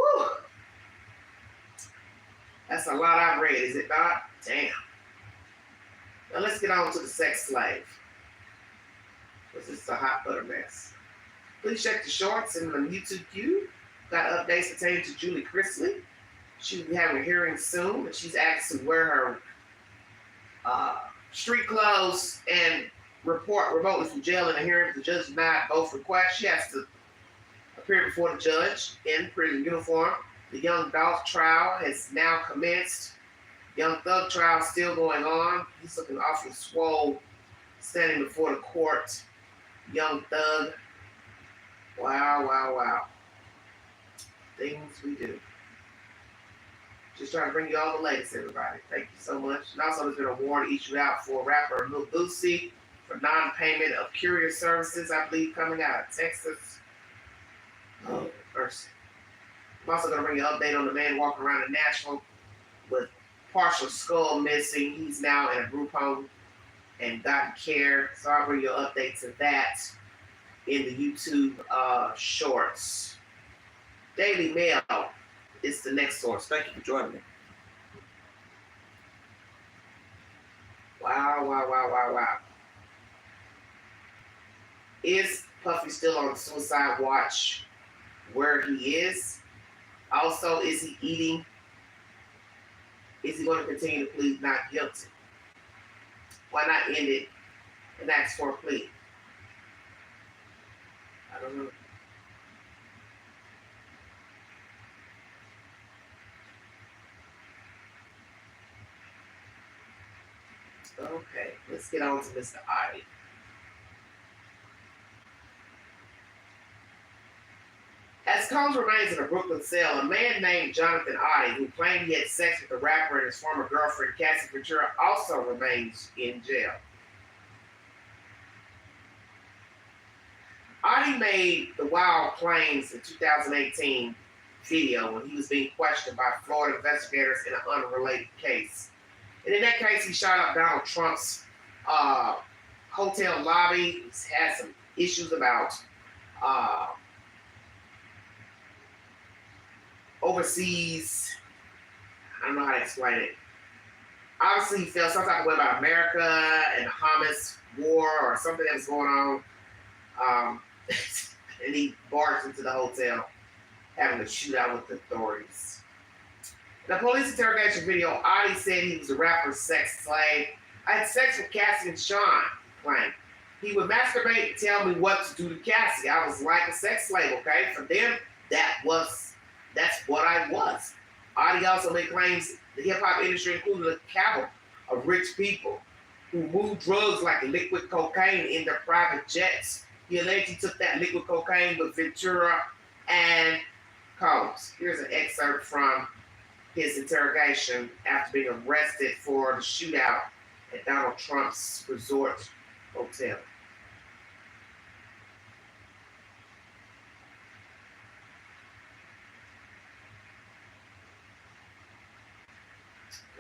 That's a lot I've read, is it not? Damn. Now let's get on to the sex slave. This is a hot butter mess. Please check the shorts in the YouTube queue. Got updates pertaining to Julie Chrisley. She'll be having a hearing soon, and she's asked to wear her street clothes and report remotely from jail in a hearing. The judge denied both requests. She has to appear before the judge in prison uniform. The Young Dolph trial has now commenced. Young Thug trial still going on. He's looking awfully swole, standing before the court. Young Thug. Wow, wow, wow. Things we do. Just trying to bring you all the latest, everybody. Thank you so much. And also, there's been a warrant issued out for rapper Lil Boosie for non-payment of courier services, I believe, coming out of Texas. Oh, mercy. I'm also going to bring you an update on the man walking around in Nashville with partial skull missing. He's now in a group home and gotten care. So I'll bring you an update to that. in the YouTube shorts. Daily Mail is the next source. Thank you for joining me. Wow. Is Puffy still on suicide watch where he is? Also, is he eating? Is he going to continue to plead not guilty? Why not end it and ask for a plea? I don't know. Okay, let's get on to Mr. Oddie. As Combs remains in a Brooklyn cell, a man named Jonathan Oddie, who claimed he had sex with the rapper and his former girlfriend, Cassie Ventura, also remains in jail. Oddie made the wild claims in 2018 video when he was being questioned by Florida investigators in an unrelated case. And in that case, he shot up Donald Trump's hotel lobby. He's had some issues about overseas. I don't know how to explain it. Obviously, he felt some type of way about America and the Hamas war or something that was going on. And he barged into the hotel, having a shootout with the authorities. In the police interrogation video, Oddie said he was the rapper's sex slave. I had sex with Cassie and Sean, he claimed. He would masturbate and tell me what to do to Cassie. I was like a sex slave, okay? For them, that's what I was. Oddie also made claims the hip-hop industry included a cabal of rich people who moved drugs like liquid cocaine in their private jets. He alleged he took that liquid cocaine with Ventura and Combs. Here's an excerpt from his interrogation after being arrested for the shootout at Donald Trump's resort hotel.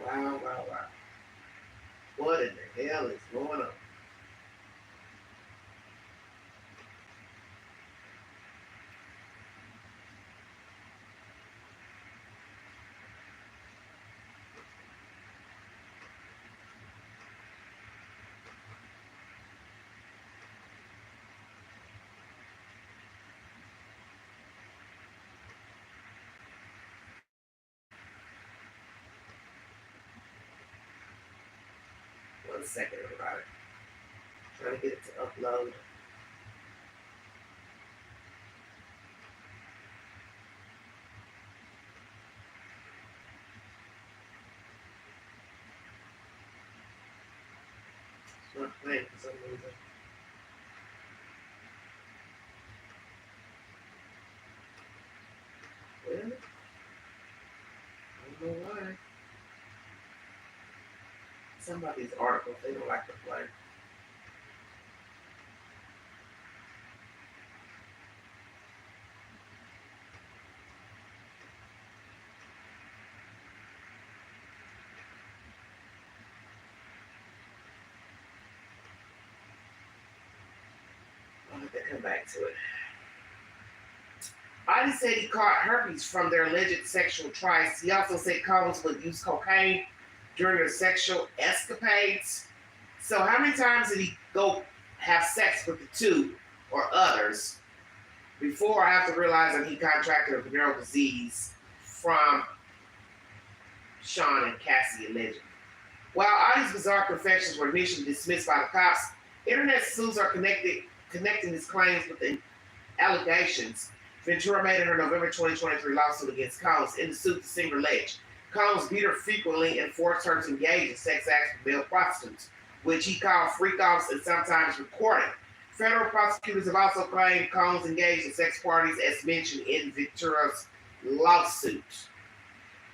Wow. What in the hell is going on? One second, everybody. Trying to get it to upload. It's not playing for some reason. Really? I don't know why. Some of these articles, they don't like to play. I'll have to come back to it. Oddie said he caught herpes from their alleged sexual tries. He also said Combs would use cocaine during their sexual escapades. So how many times did he go have sex with the two or others before or after realizing he contracted a venereal disease from Sean and Cassie allegedly? While Oddie's bizarre confessions were initially dismissed by the cops, internet sleuths are connecting his claims with the allegations Ventura made in her November 2023 lawsuit against Combs. In the suit, the singer alleged Combs beat her frequently and forced her to engage in sex acts with male prostitutes, which he called freak-offs and sometimes recording. Federal prosecutors have also claimed Combs engaged in sex parties as mentioned in Ventura's lawsuit.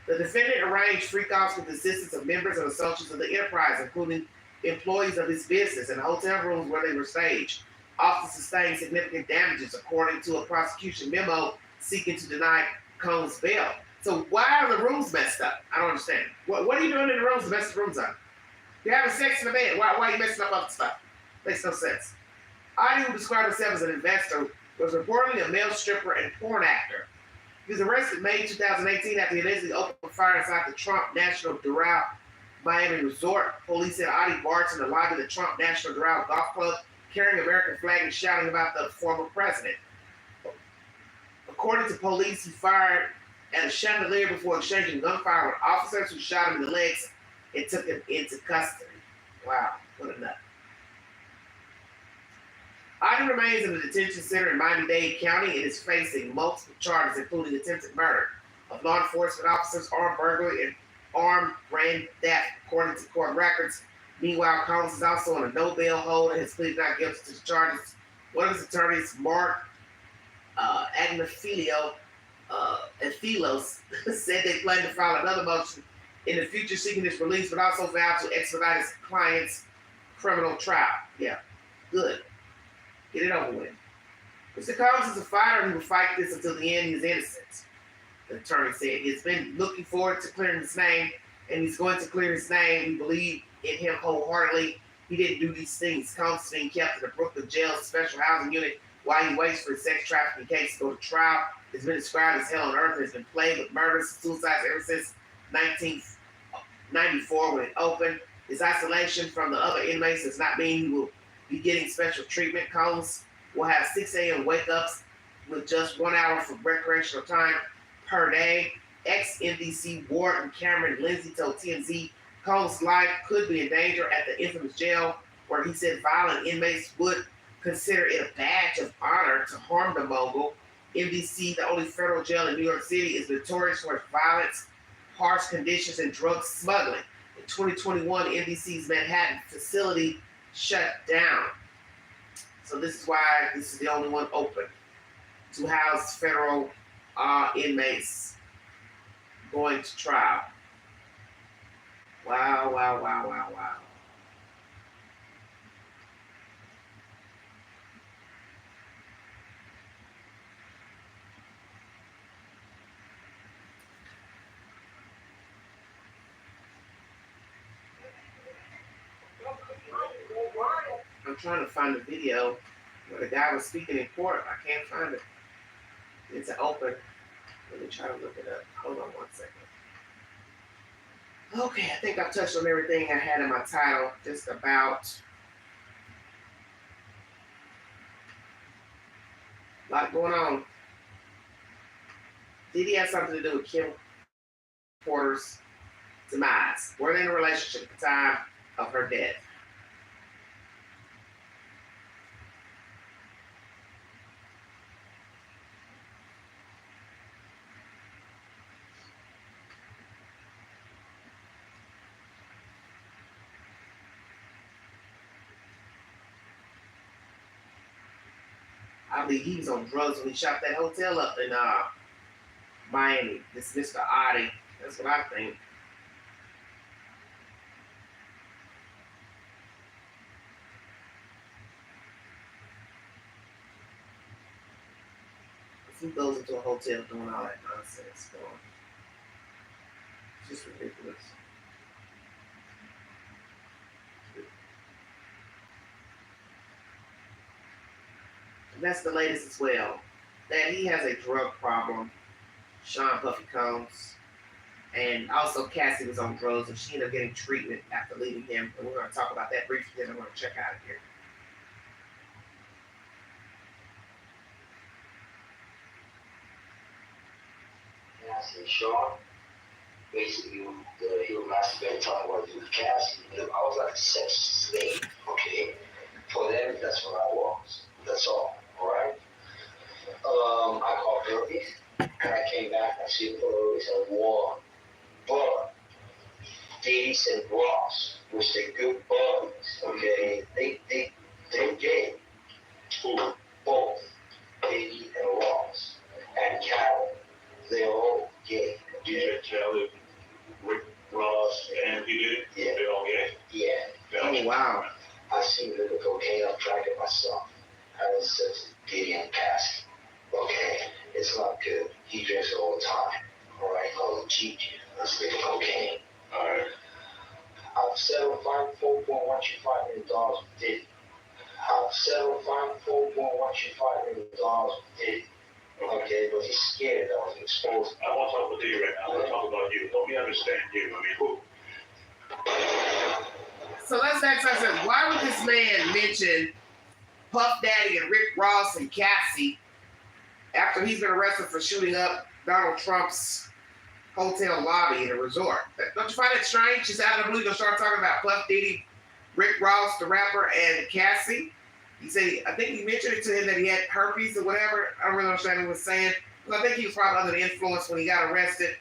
The defendant arranged freak-offs with the assistance of members and associates of the enterprise, including employees of his business, in hotel rooms where they were staged, often sustained significant damages, according to a prosecution memo seeking to deny Combs bail. So why are the rooms messed up? I don't understand. What are you doing in the rooms to mess the rooms up? You're having sex in the bed. Why are you messing up other stuff? Makes no sense. Adi, who described himself as an investor, was reportedly a male stripper and porn actor. He was arrested in May 2018 after he allegedly opened fire inside the Trump National Doral Miami Resort. Police said Adi barged in the lobby of the Trump National Doral Golf Club, carrying an American flag and shouting about the former president. According to police, he fired at a chandelier before exchanging gunfire with officers who shot him in the legs and took him into custody. Wow, what a nut. Adi remains in the detention center in Miami-Dade County and is facing multiple charges, including attempted murder of law enforcement officers, armed burglary, and armed grand theft, according to court records. Meanwhile, Collins is also on a no-bail hold and has pleaded not guilty to the charges. One of his attorneys, Mark Agnafilos, said they plan to file another motion in the future seeking his release, but also vowed to expedite his client's criminal trial. Yeah, good. Get it over with. Mr. Collins is a fighter and he will fight this until the end. He is innocent, the attorney said. He has been looking forward to clearing his name, and he's going to clear his name. We believe in him wholeheartedly. He didn't do these things. Collins is being kept in the Brooklyn Jail Special Housing Unit while he waits for his sex trafficking case to go to trial. It's been described as hell on earth and has been plagued with murders and suicides ever since 1994 when it opened. His isolation from the other inmates does not mean he will be getting special treatment. Collins will have 6 a.m. wake-ups with just 1 hour for recreational time per day. Ex-NBC Warden Cameron Lindsay told TMZ Collins' life could be in danger at the infamous jail, where he said violent inmates would consider it a badge of honor to harm the mogul. NBC, the only federal jail in New York City, is notorious for its violence, harsh conditions, and drug smuggling. In 2021, NBC's Manhattan facility shut down. So this is why this is the only one open to house federal inmates going to trial. Wow, wow, wow, wow, wow. I'm trying to find the video where the guy was speaking in court. I can't find it. It's open. Let me try to look it up. Hold on 1 second. Okay, I think I've touched on everything I had in my title, just about. A lot going on. Did he have something to do with Kim Porter's demise? Were they in a relationship at the time of her death? I believe he was on drugs when he shot that hotel up in Miami. This Mr. Adi. That's what I think. Who goes into a hotel doing all that nonsense? Come on. It's just ridiculous. And that's the latest as well. That he has a drug problem. Sean Puffy Combs. And also Cassie was on drugs and she ended up getting treatment after leaving him. And we're going to talk about that briefly, then I'm going to check out of here. Cassie and Sean, basically, he was masturbating, talking about it with Cassie. I was like a sex slave, okay? For them, that's what I was. That's all right? I called therapies, and I came back, I see therapies at war. But Davies and Ross, which they good buddies, okay? They gay. Both Davey and Ross and Carol, they're all gay. DJ Kelly, Rick Ross, and he did? Yeah. They're all gay? Yeah. Oh, wow. I seen the cocaine, I'm trying it myself. I was just Diddy and Cassie. Okay, it's not good. He drinks it all the time. Alright, I'll cheat you. Let's take cocaine. Alright. I'll settle $5.125 million with Diddy. How settle, find full more once you fight in the dogs did. Okay, but he's scared that was exposed. I want to talk with you right now. I want to talk about you. Help me understand you. I mean, who? So let's ask ourselves, why would this man mention Puff Daddy and Rick Ross and Cassie after he's been arrested for shooting up Donald Trump's hotel lobby in a resort? Don't you find that strange? Just out of the blue, you'll start talking about Puff Daddy, Rick Ross, the rapper, and Cassie. He said, I think he mentioned it to him that he had herpes or whatever. I don't really understand what he was saying. But I think he was probably under the influence when he got arrested,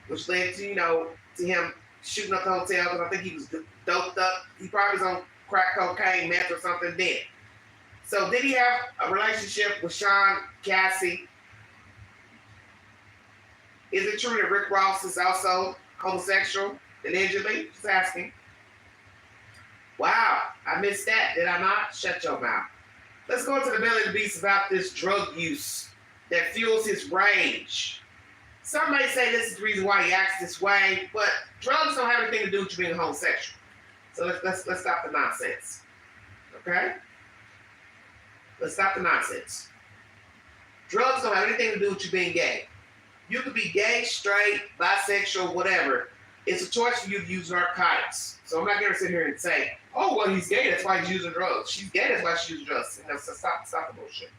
which led to, to him shooting up the hotel. Because I think he was doped up. He probably was on crack cocaine, meth or something then. So did he have a relationship with Sean, Cassie? Is it true that Rick Ross is also homosexual, allegedly? Just asking. Wow, I missed that, did I not? Shut your mouth. Let's go into the belly of the beast about this drug use that fuels his rage. Some may say this is the reason why he acts this way, but drugs don't have anything to do with you being homosexual. So let's stop the nonsense. Okay? Let's stop the nonsense. Drugs don't have anything to do with you being gay. You could be gay, straight, bisexual, whatever. It's a choice for you to use narcotics. So I'm not going to sit here and say, oh, well, he's gay, that's why he's using drugs. She's gay, that's why she's using drugs. So stop the bullshit.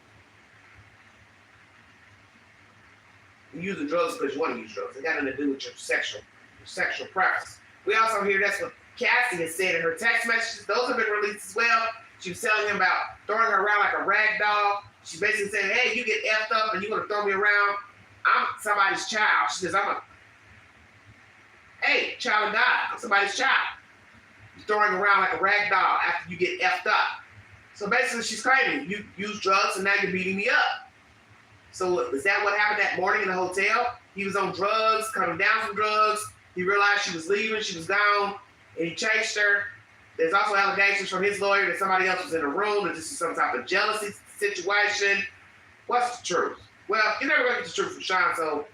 You're using drugs because you want to use drugs. It got nothing to do with your sexual preference. We also hear that's what Cassie has said in her text messages. Those have been released as well. She was telling him about throwing her around like a rag doll. She's basically saying, hey, you get effed up and you're going to throw me around. I'm somebody's child. She says, hey, child of God, I'm somebody's child. You're throwing around like a rag doll after you get effed up. So basically she's claiming you used drugs and now you're beating me up. So is that what happened that morning in the hotel? He was on drugs, coming down from drugs. He realized she was leaving, she was gone, and he chased her. There's also allegations from his lawyer that somebody else was in the room, that this is some type of jealousy situation. What's the truth? Well, you're never going to get the truth from Sean, so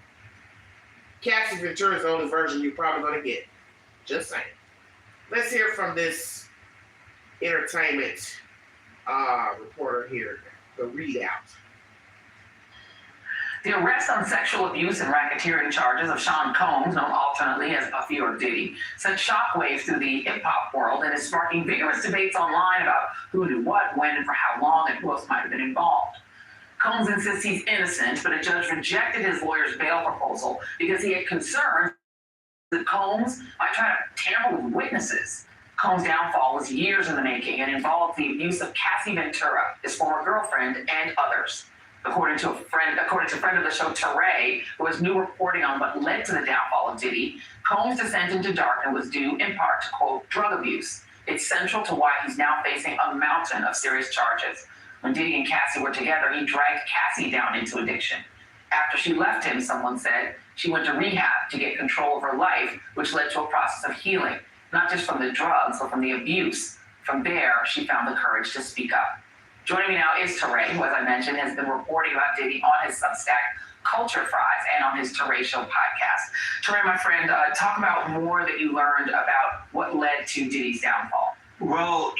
Cassie Ventura is the only version you're probably going to get. Just saying. Let's hear from this entertainment reporter here, the readout. The arrest on sexual abuse and racketeering charges of Sean Combs, known alternately as Puffy or Diddy, sent shockwaves through the hip-hop world and is sparking vigorous debates online about who did what, when, and for how long, and who else might have been involved. Combs insists he's innocent, but a judge rejected his lawyer's bail proposal because he had concerns that Combs might try to tamper with witnesses. Combs' downfall was years in the making and involved the abuse of Cassie Ventura, his former girlfriend, and others. According to friend of the show, Teray, who has new reporting on what led to the downfall of Diddy, Combs' descent into darkness was due in part to, quote, drug abuse. It's central to why he's now facing a mountain of serious charges. When Diddy and Cassie were together, he dragged Cassie down into addiction. After she left him, someone said, she went to rehab to get control of her life, which led to a process of healing, not just from the drugs, but from the abuse. From there, she found the courage to speak up. Joining me now is Teray, who, as I mentioned, has been reporting about Diddy on his Substack, Culture Fries, and on his Teray Show podcast. Teray, my friend, talk about more that you learned about what led to Diddy's downfall. Well,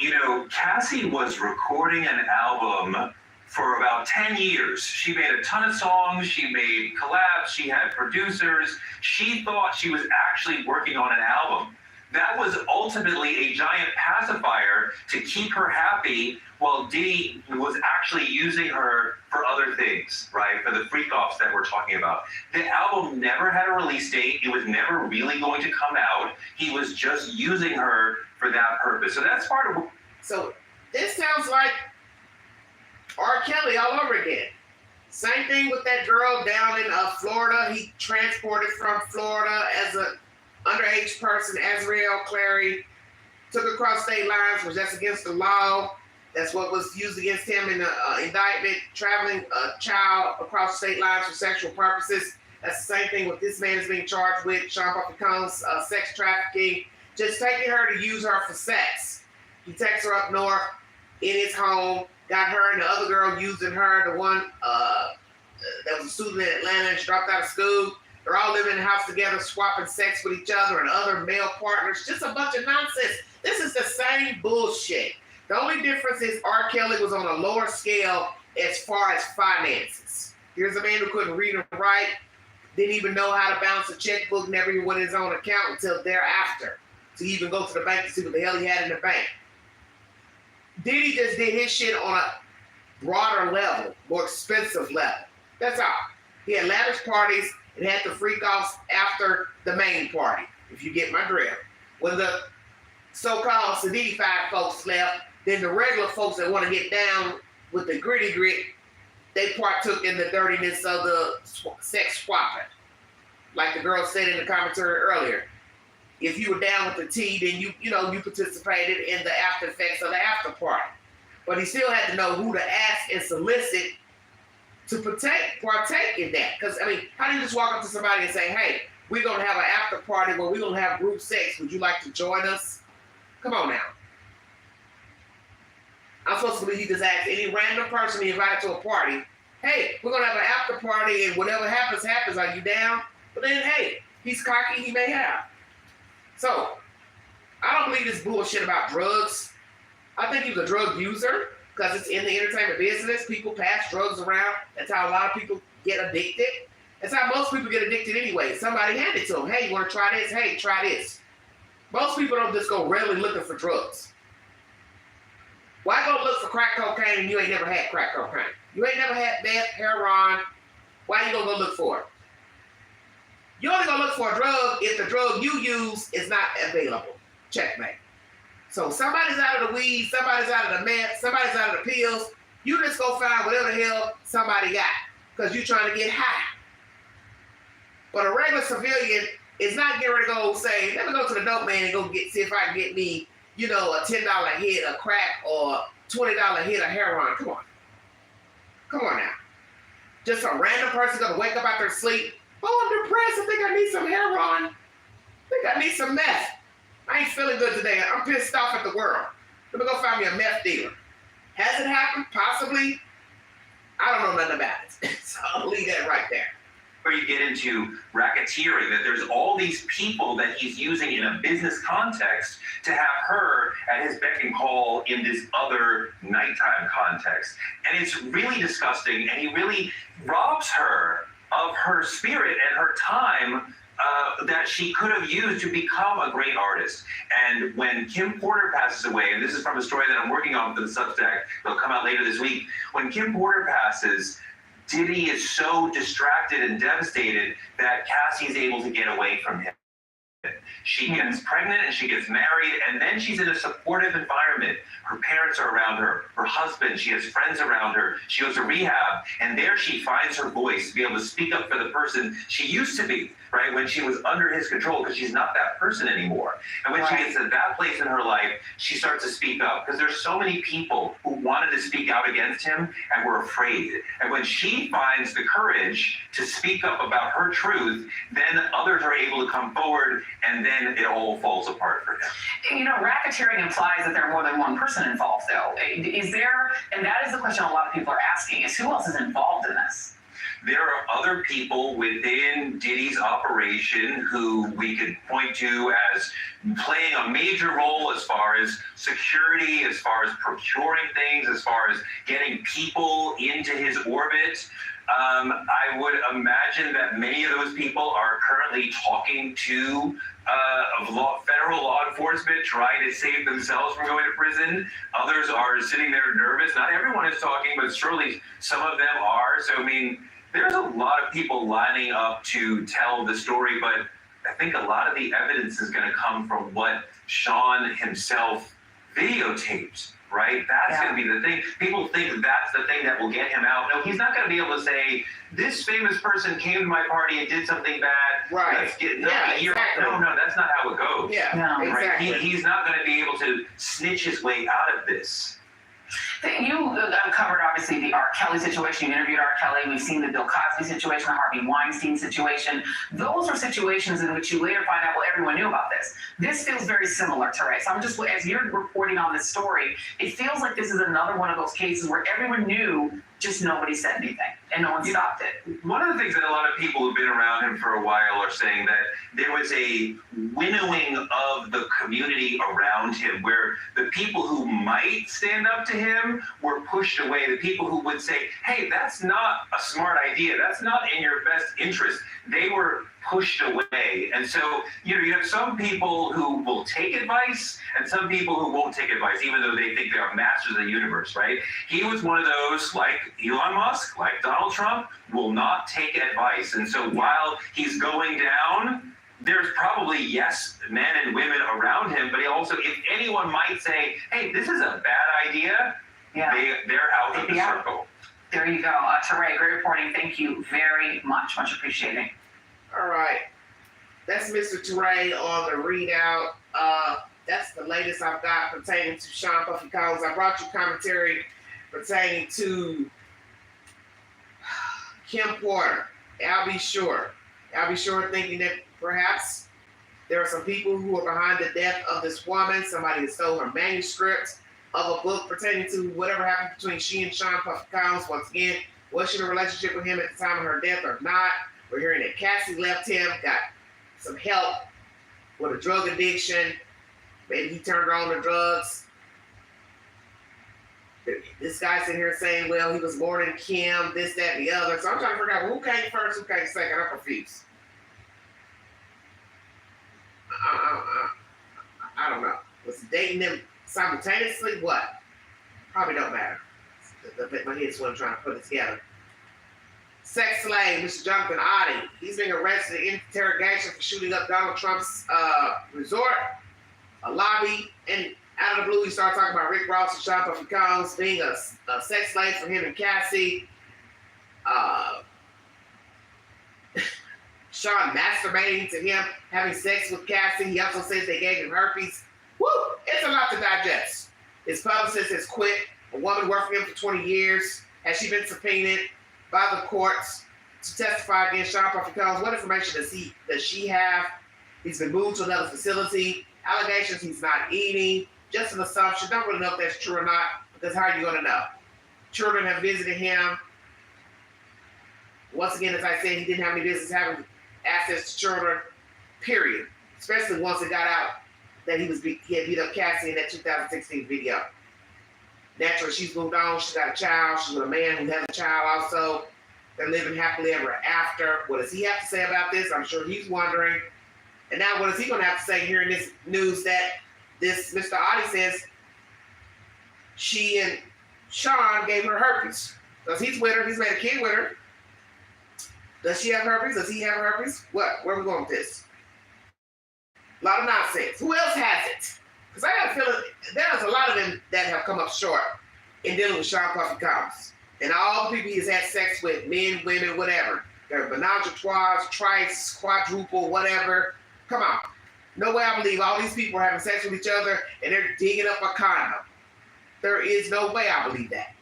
Cassie was recording an album for about 10 years. She made a ton of songs. She made collabs. She had producers. She thought she was actually working on an album. That was ultimately a giant pacifier to keep her happy while Diddy was actually using her for other things, right? For the freak-offs that we're talking about. The album never had a release date. It was never really going to come out. He was just using her for that purpose. So that's part of... So this sounds like R. Kelly all over again. Same thing with that girl down in Florida. He transported from Florida as a underage person, Azriel Clary, took her across state lines, which that's against the law. That's what was used against him in the indictment, traveling a child across state lines for sexual purposes. That's the same thing what this man is being charged with, Sean Puffy Combs, sex trafficking, just taking her to use her for sex. He takes her up north in his home, got her and the other girl using her, the one that was a student in Atlanta and she dropped out of school. They're all living in the house together, swapping sex with each other and other male partners. Just a bunch of nonsense. This is the same bullshit The only difference is R. Kelly was on a lower scale as far as finances. Here's a man who couldn't read or write, didn't even know how to balance a checkbook, never even went his own account until thereafter to even go to the bank to see what the hell he had in the bank. Diddy just did his shit on a broader level, more expensive level. That's all. He had lavish parties and had the freak-offs after the main party, if you get my drift. When the so-called solidified folks left, then the regular folks that want to get down with the gritty grit, they partook in the dirtiness of the sex swapping. Like the girl said in the commentary earlier, if you were down with the tea, then you participated in the after effects of the after party. But he still had to know who to ask and solicit to partake in that. Because, I mean, how do you just walk up to somebody and say, hey, we're going to have an after party where we're going to have group sex. Would you like to join us? Come on now. I'm supposed to believe he just asked any random person he invited to a party, hey, we're going to have an after party and whatever happens, happens. Are you down? But then, hey, he's cocky, he may have. So, I don't believe this bullshit about drugs. I think he was a drug user because it's in the entertainment business. People pass drugs around. That's how a lot of people get addicted. That's how most people get addicted anyway. Somebody handed it to them. Hey, you want to try this? Hey, try this. Most people don't just go really looking for drugs. Why go look for crack cocaine and you ain't never had crack cocaine? You ain't never had meth, heroin. Why you gonna go look for it? You only gonna look for a drug if the drug you use is not available. Checkmate. So somebody's out of the weed, somebody's out of the meth, somebody's out of the pills. You just go find whatever the hell somebody got because you're trying to get high. But a regular civilian is not getting ready to go say, let me go to the dope man and go see if I can get me, a $10 hit of crack or $20 hit of heroin. Come on. Come on now. Just a random person gonna wake up out their sleep. Oh, I'm depressed. I think I need some heroin. I think I need some meth. I ain't feeling good today. I'm pissed off at the world. Let me go find me a meth dealer. Has it happened? Possibly. I don't know nothing about it. So I'll leave that right there. Where you get into racketeering, that there's all these people that he's using in a business context to have her at his beck and call in this other nighttime context. And it's really disgusting, and he really robs her of her spirit and her time that she could have used to become a great artist. And when Kim Porter passes away, and this is from a story that I'm working on for the Substack, it'll come out later this week. When Kim Porter passes, Diddy is so distracted and devastated that Cassie's able to get away from him. She gets pregnant and she gets married, and then she's in a supportive environment. Her parents are around her, her husband, she has friends around her. She goes to rehab, and there she finds her voice to be able to speak up for the person she used to be, right? When she was under his control, because she's not that person anymore. And when she gets to that place in her life, she starts to speak up, because there's so many people who wanted to speak out against him and were afraid. And when she finds the courage to speak up about her truth, then others are able to come forward, and then it all falls apart for him. Racketeering implies that there are more than one person involved, though. Is there, and that is the question a lot of people are asking, is who else is involved in this? There are other people within Diddy's operation who we could point to as playing a major role as far as security, as far as procuring things, as far as getting people into his orbit. I would imagine that many of those people are currently talking to federal law enforcement, trying to save themselves from going to prison. Others are sitting there nervous. Not everyone is talking, but surely some of them are. So, there's a lot of people lining up to tell the story, but I think a lot of the evidence is going to come from what Sean himself videotaped, right? That's going to be the thing. People think that's the thing that will get him out. No, he's not going to be able to say, this famous person came to my party and did something bad. Right. Exactly. No, that's not how it goes. Yeah, right? exactly. He's not going to be able to snitch his way out of this. You uncovered obviously the R. Kelly situation. You interviewed R. Kelly. We've seen the Bill Cosby situation, the Harvey Weinstein situation. Those are situations in which you later find out, well, everyone knew about this. This feels very similar to Ray. So I'm just, as you're reporting on this story, it feels like this is another one of those cases where everyone knew, just nobody said anything and no one stopped it. One of the things that a lot of people who've been around him for a while are saying that there was a winnowing of the community around him, where the people who might stand up to him were pushed away. The people who would say, hey, that's not a smart idea, that's not in your best interest, they were pushed away. And so, you have some people who will take advice and some people who won't take advice, even though they think they're masters of the universe, right? He was one of those, like Elon Musk, like Donald Trump, will not take advice. And so while he's going down, there's probably, yes, men and women around him, but he also, if anyone might say, hey, this is a bad idea, they're out of the circle. There you go. Teray, great reporting. Thank you very much. Much appreciated. All right. That's Mr. Teray on the readout. That's the latest I've got pertaining to Sean Puffy Combs. I brought you commentary pertaining to Kim Porter. I'll be sure thinking that perhaps there are some people who are behind the death of this woman. Somebody has stole her manuscript of a book pertaining to whatever happened between she and Sean Puffy Combs. Once again, was she in a relationship with him at the time of her death or not? We're hearing that Cassie left him, got some help with a drug addiction. Maybe he turned her on to drugs. This guy's sitting here saying, well, he was more than Kim, this, that, and the other. So I'm trying to figure out, well, who came first, who came second? I'm confused. I don't know. Was he dating them simultaneously? What? Probably don't matter. My head's what I'm trying to put it together. Sex slave, Mr. Jonathan Oddie. He's being arrested in interrogation for shooting up Donald Trump's resort, a lobby, and out of the blue, he started talking about Rick Ross and Sean Puffy Combs being a sex slave for him and Cassie. Sean masturbating to him, having sex with Cassie. He also says they gave him herpes. Woo! It's a lot to digest. His publicist has quit. A woman worked for him for 20 years. Has she been subpoenaed by the courts to testify against Sean Puffy Combs? What information does she have? He's been moved to another facility. Allegations he's not eating. Just an assumption. Don't really know if that's true or not, because how are you going to know? Children have visited him. Once again, as I said, he didn't have any business having access to children, period. Especially once it got out that he had beat up Cassie in that 2016 video. Naturally, she's moved on. She's got a child. She's with a man who has a child also. They're living happily ever after. What does he have to say about this? I'm sure he's wondering. And now what is he going to have to say here in this news that this Mr. Oddie says she and Sean gave her herpes? Because he's with her. He's made a kid with her. Does she have herpes? Does he have herpes? What? Where are we going with this? A lot of nonsense. Who else has it? Because I got a feeling there's a lot of them that have come up short in dealing with Sean Puffy Combs. And all the people he's had sex with, men, women, whatever. They're menage a trois, trice, quadruple, whatever. Come on. No way I believe all these people are having sex with each other and they're digging up a condom. There is no way I believe that.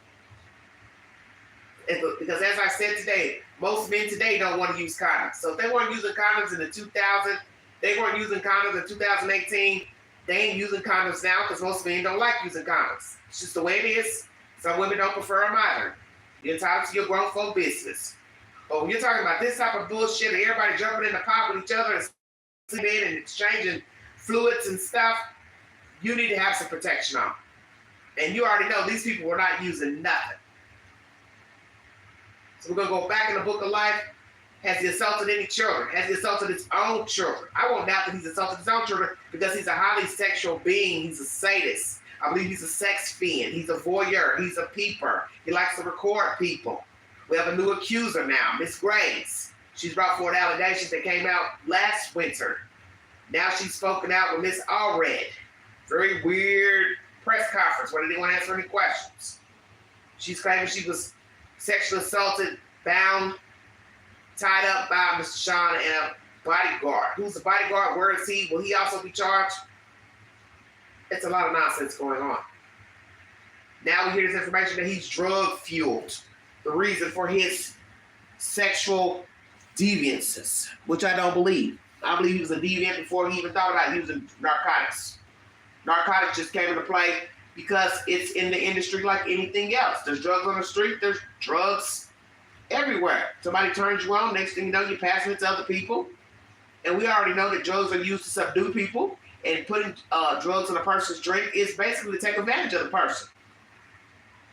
Because as I said today, most men today don't want to use condoms. So if they weren't using condoms in the 2000s, they weren't using condoms in 2018, they ain't using condoms now because most men don't like using condoms. It's just the way it is. Some women don't prefer them either. You're entitled to your grown folk business. But when you're talking about this type of bullshit and everybody jumping in the pot with each other and sleeping and exchanging fluids and stuff, you need to have some protection on. And you already know these people were not using nothing. So we're going to go back in the book of life. Has he assaulted any children? Has he assaulted his own children? I won't doubt that he's assaulted his own children because he's a highly sexual being. He's a sadist. I believe he's a sex fiend. He's a voyeur. He's a peeper. He likes to record people. We have a new accuser now, Miss Graves. She's brought forward allegations that came out last winter. Now she's spoken out with Miss Allred. Very weird press conference where they didn't want to answer any questions. She's claiming she was sexually assaulted, bound, tied up by Mr. Sean and a bodyguard. Who's the bodyguard? Where is he? Will he also be charged? It's a lot of nonsense going on. Now we hear this information that he's drug fueled. The reason for his sexual deviances, which I don't believe. I believe he was a deviant before he even thought about using narcotics. Narcotics just came into play because it's in the industry like anything else. There's drugs on the street, there's drugs everywhere. Somebody turns you on, next thing you know, you're passing it to other people. And we already know that drugs are used to subdue people, and putting drugs in a person's drink is basically to take advantage of the person.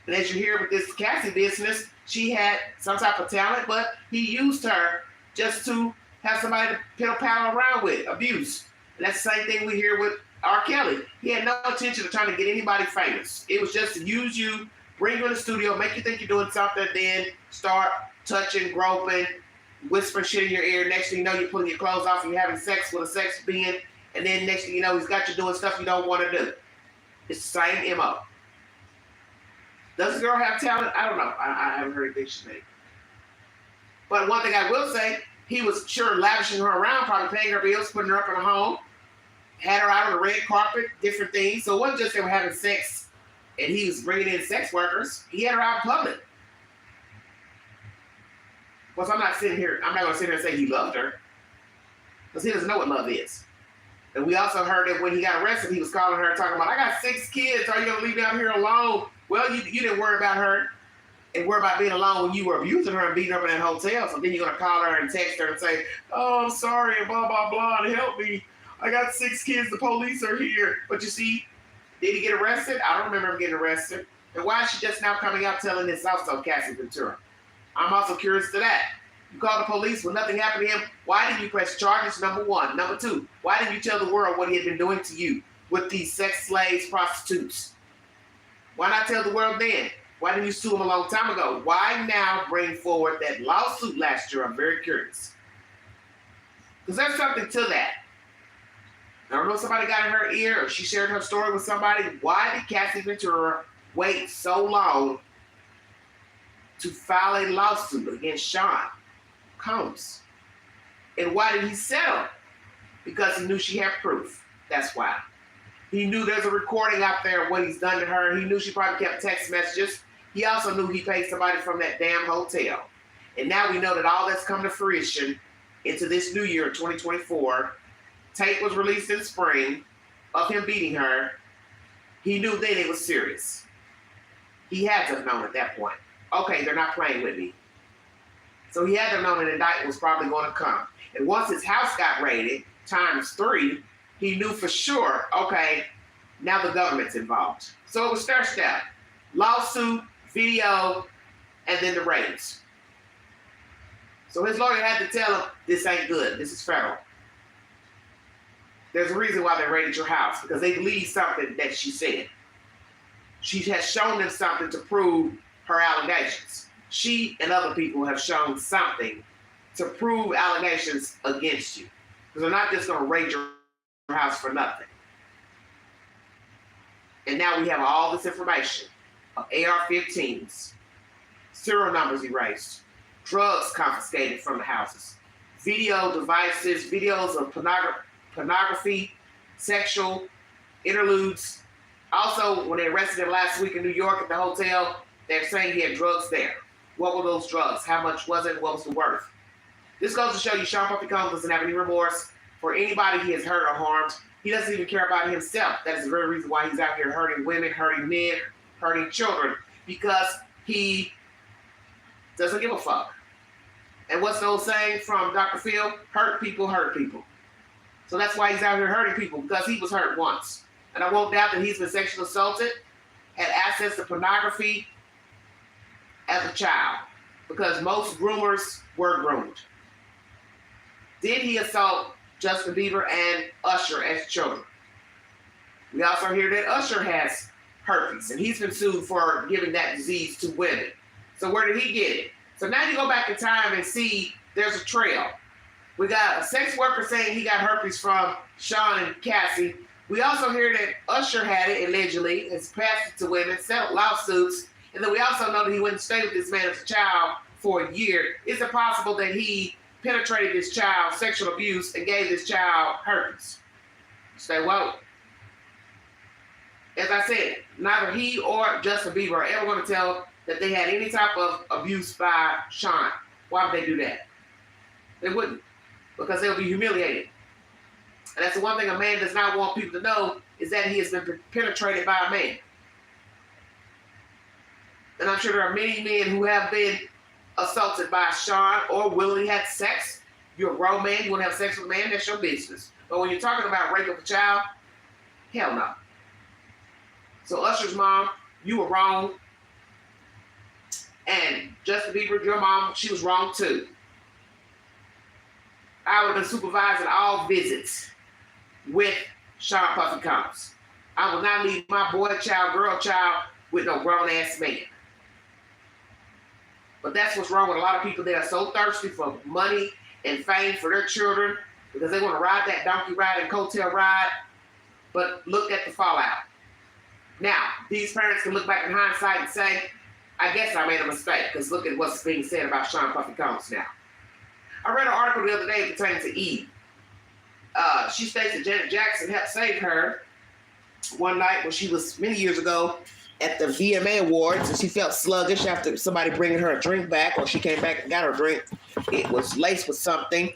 And as you hear with this Cassie business, she had some type of talent, but he used her just to have somebody to piddle-paddle around with, abuse. And that's the same thing we hear with R. Kelly. He had no intention of trying to get anybody famous. It was just to use you, bring you in the studio, make you think you're doing something, then start touching, groping, whispering shit in your ear. Next thing you know, you're pulling your clothes off and you're having sex with a sex being, and then next thing you know, he's got you doing stuff you don't want to do. It's the same MO. Does this girl have talent? I don't know. I haven't heard anything she made. But one thing I will say, he was sure lavishing her around, probably paying her bills, putting her up in a home, had her out on the red carpet, different things. So it wasn't just they were having sex and he was bringing in sex workers. He had her out in public. Well, so I'm not going to sit here and say he loved her, because he doesn't know what love is. And we also heard that when he got arrested, he was calling her talking about, I got 6 kids. Are you going to leave me out here alone? Well, you didn't worry about her and worry about being alone when you were abusing her and beating her up in that hotel. So then you're going to call her and text her and say, oh, I'm sorry, and blah, blah, blah, and help me. I got 6 kids. The police are here. But you see, did he get arrested? I don't remember him getting arrested. And why is she just now coming out telling this also, Cassie Ventura? I'm also curious to that. You called the police when nothing happened to him. Why didn't you press charges, number 1? Number 2, why didn't you tell the world what he had been doing to you with these sex slaves, prostitutes? Why not tell the world then? Why didn't you sue him a long time ago? Why now bring forward that lawsuit last year? I'm very curious. Because there's something to that. I don't know if somebody got in her ear or she shared her story with somebody. Why did Cassie Ventura wait so long to file a lawsuit against Sean Combs? And why did he settle? Because he knew she had proof. That's why. He knew there's a recording out there of what he's done to her. He knew she probably kept text messages. He also knew he paid somebody from that damn hotel. And now we know that all that's come to fruition into this new year, 2024. Tape was released in spring of him beating her. He knew then it was serious. He had to have known at that point. Okay, they're not playing with me. So he had to have known an indictment was probably going to come. And once his house got raided, ×3, he knew for sure, okay, now the government's involved. So it was first step. Lawsuit, video, and then the raids. So his lawyer had to tell him, this ain't good. This is federal. There's a reason why they raided your house, because they believe something that she said. She has shown them something to prove her allegations. She and other people have shown something to prove allegations against you. Because they're not just going to raid your house for nothing. And now we have all this information of AR-15s, serial numbers erased, drugs confiscated from the houses, video devices, videos of pornography, sexual interludes. Also, when they arrested him last week in New York at the hotel, they're saying he had drugs there. What were those drugs? How much was it? What was the worth? This goes to show you Sean Puffy Combs doesn't have any remorse for anybody he has hurt or harmed. He doesn't even care about himself. That is the very reason why he's out here hurting women, hurting men, hurting children, because he doesn't give a fuck. And what's the old saying from Dr. Phil? Hurt people, hurt people. So that's why he's out here hurting people, because he was hurt once. And I won't doubt that he's been sexually assaulted, had access to pornography as a child, because most groomers were groomed. Did he assault Justin Bieber and Usher as children? We also hear that Usher has herpes, and he's been sued for giving that disease to women. So where did he get it? So now you go back in time and see there's a trail. We got a sex worker saying he got herpes from Sean and Cassie. We also hear that Usher had it, allegedly, has passed it to women, settled lawsuits, and then we also know that he wouldn't stay with this man as a child for a year. Is it possible that he penetrated this child, sexual abuse, and gave this child herpes? Stay woke. as I said, neither he or Justin Bieber are ever going to tell that they had any type of abuse by Sean. Why would they do that? They wouldn't, because they'll be humiliated. And that's the one thing a man does not want people to know, is that he has been penetrated by a man. And I'm sure there are many men who have been assaulted by Sean or willingly had sex. You're a grown man, you want to have sex with a man, that's your business. But when you're talking about rape of a child, hell no. So Usher's mom, you were wrong. And Justin Bieber, your mom, she was wrong too. I would have been supervising all visits with Sean Puffy Combs. I will not leave my boy child, girl child with no grown ass man. But that's what's wrong with a lot of people. They are so thirsty for money and fame for their children because they want to ride that donkey ride and coattail ride. But look at the fallout. Now, these parents can look back in hindsight and say, I guess I made a mistake, because look at what's being said about Sean Puffy Combs now. I read an article the other day pertaining to Eve. She states that Janet Jackson helped save her one night when she was many years ago at the VMA Awards, and she felt sluggish after somebody bringing her a drink back, or she came back and got her drink. It was laced with something,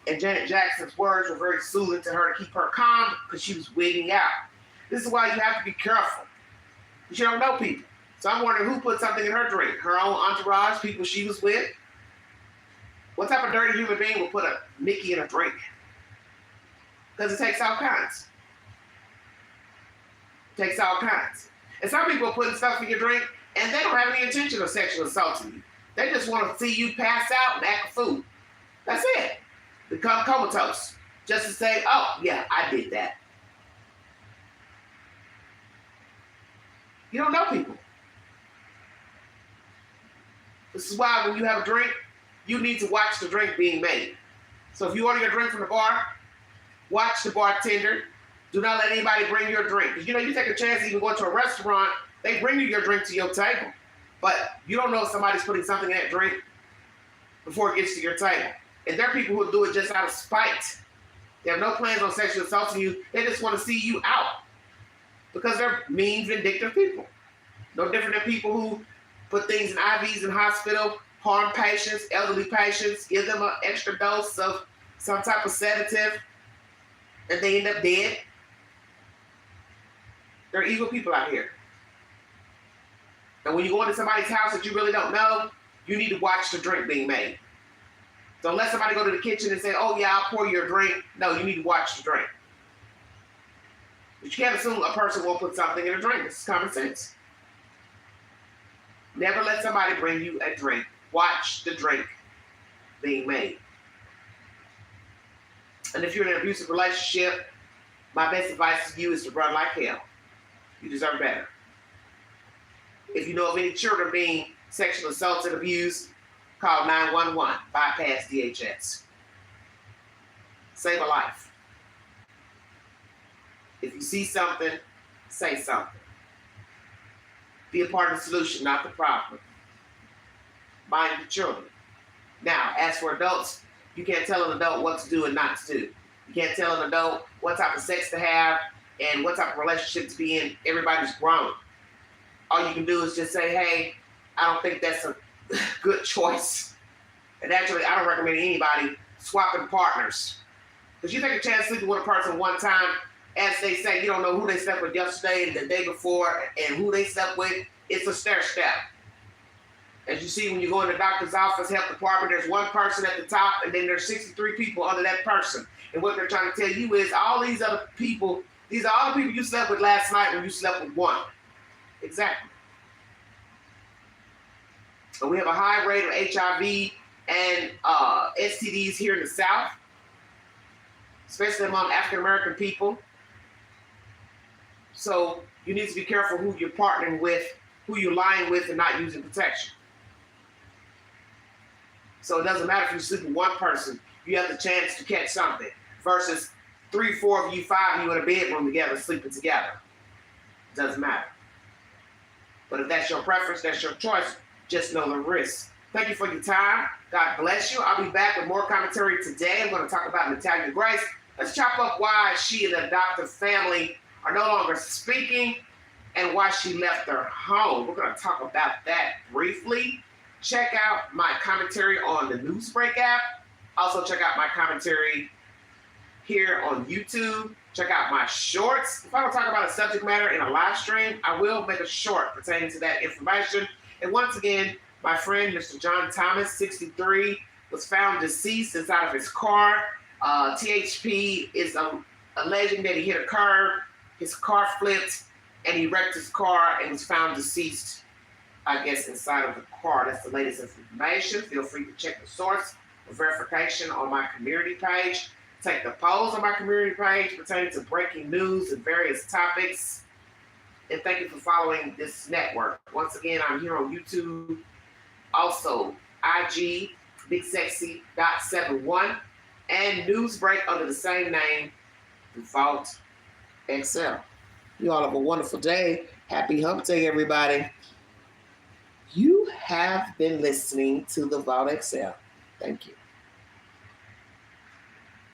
and Janet Jackson's words were very soothing to her to keep her calm because she was wigging out. This is why you have to be careful, because you don't know people. So I'm wondering who put something in her drink. Her own entourage, people she was with. What type of dirty human being will put a Mickey in a drink? Because it takes all kinds. It takes all kinds. And some people are putting stuff in your drink and they don't have any intention of sexual assaulting you. They just want to see you pass out and act a fool. That's it. Become comatose. Just to say, oh, yeah, I did that. You don't know people. This is why when you have a drink, you need to watch the drink being made. So if you order your drink from the bar, watch the bartender. Do not let anybody bring your drink. Because you take a chance even going to a restaurant, they bring you your drink to your table. But you don't know if somebody's putting something in that drink before it gets to your table. And there are people who do it just out of spite. They have no plans on sexually assaulting you. They just want to see you out. Because they're mean, vindictive people. No different than people who put things in IVs in hospital, harm patients, elderly patients, give them an extra dose of some type of sedative, and they end up dead. There are evil people out here. And when you go into somebody's house that you really don't know, you need to watch the drink being made. Don't let somebody go to the kitchen and say, oh yeah, I'll pour you a drink. No, you need to watch the drink. But you can't assume a person won't put something in a drink. This is common sense. Never let somebody bring you a drink. Watch the drink being made. And if you're in an abusive relationship, my best advice to you is to run like hell. You deserve better. If you know of any children being sexually assaulted, abused, call 911. Bypass DHS. Save a life. If you see something, say something. Be a part of the solution, not the problem. Mind the children. Now, as for adults, you can't tell an adult what to do and not to do. You can't tell an adult what type of sex to have and what type of relationship to be in. Everybody's grown. All you can do is just say, hey, I don't think that's a good choice. And actually, I don't recommend anybody swapping partners. Because you take a chance sleeping with a person one time, as they say, you don't know who they slept with yesterday and the day before and who they slept with. It's a stair step. As you see, when you go in the doctor's office, health department, there's one person at the top and then there's 63 people under that person. And what they're trying to tell you is all these other people, these are all the people you slept with last night when you slept with one. Exactly. So we have a high rate of HIV and STDs here in the South, especially among African American people. So you need to be careful who you're partnering with, who you're lying with, and not using protection. So it doesn't matter if you sleep with one person, you have the chance to catch something, versus 3, 4 of you, 5 of you in a bedroom together, sleeping together. It doesn't matter. But if that's your preference, that's your choice, just know the risk. Thank you for your time. God bless you. I'll be back with more commentary today. I'm going to talk about Natalia Grace. Let's chop up why she and the adoptive family are no longer speaking and why she left her home. We're going to talk about that briefly. Check out my commentary on the Newsbreak app. Also check out my commentary here on YouTube. Check out my shorts. If I don't talk about a subject matter in a live stream, I will make a short pertaining to that information. And once again, my friend, Mr. John Thomas, 63, was found deceased inside of his car. THP is alleging that he hit a curb, his car flipped, and he wrecked his car and was found deceased, I guess, inside of the car. That's the latest information. Feel free to check the source for verification on my community page. Take the polls on my community page pertaining to breaking news and various topics. And thank you for following this network. Once again, I'm here on YouTube. Also, IG, BigSexy.71, and Newsbreak under the same name, Vault XL. You all have a wonderful day. Happy Hump Day, everybody. You have been listening to the Vault XL. Thank you.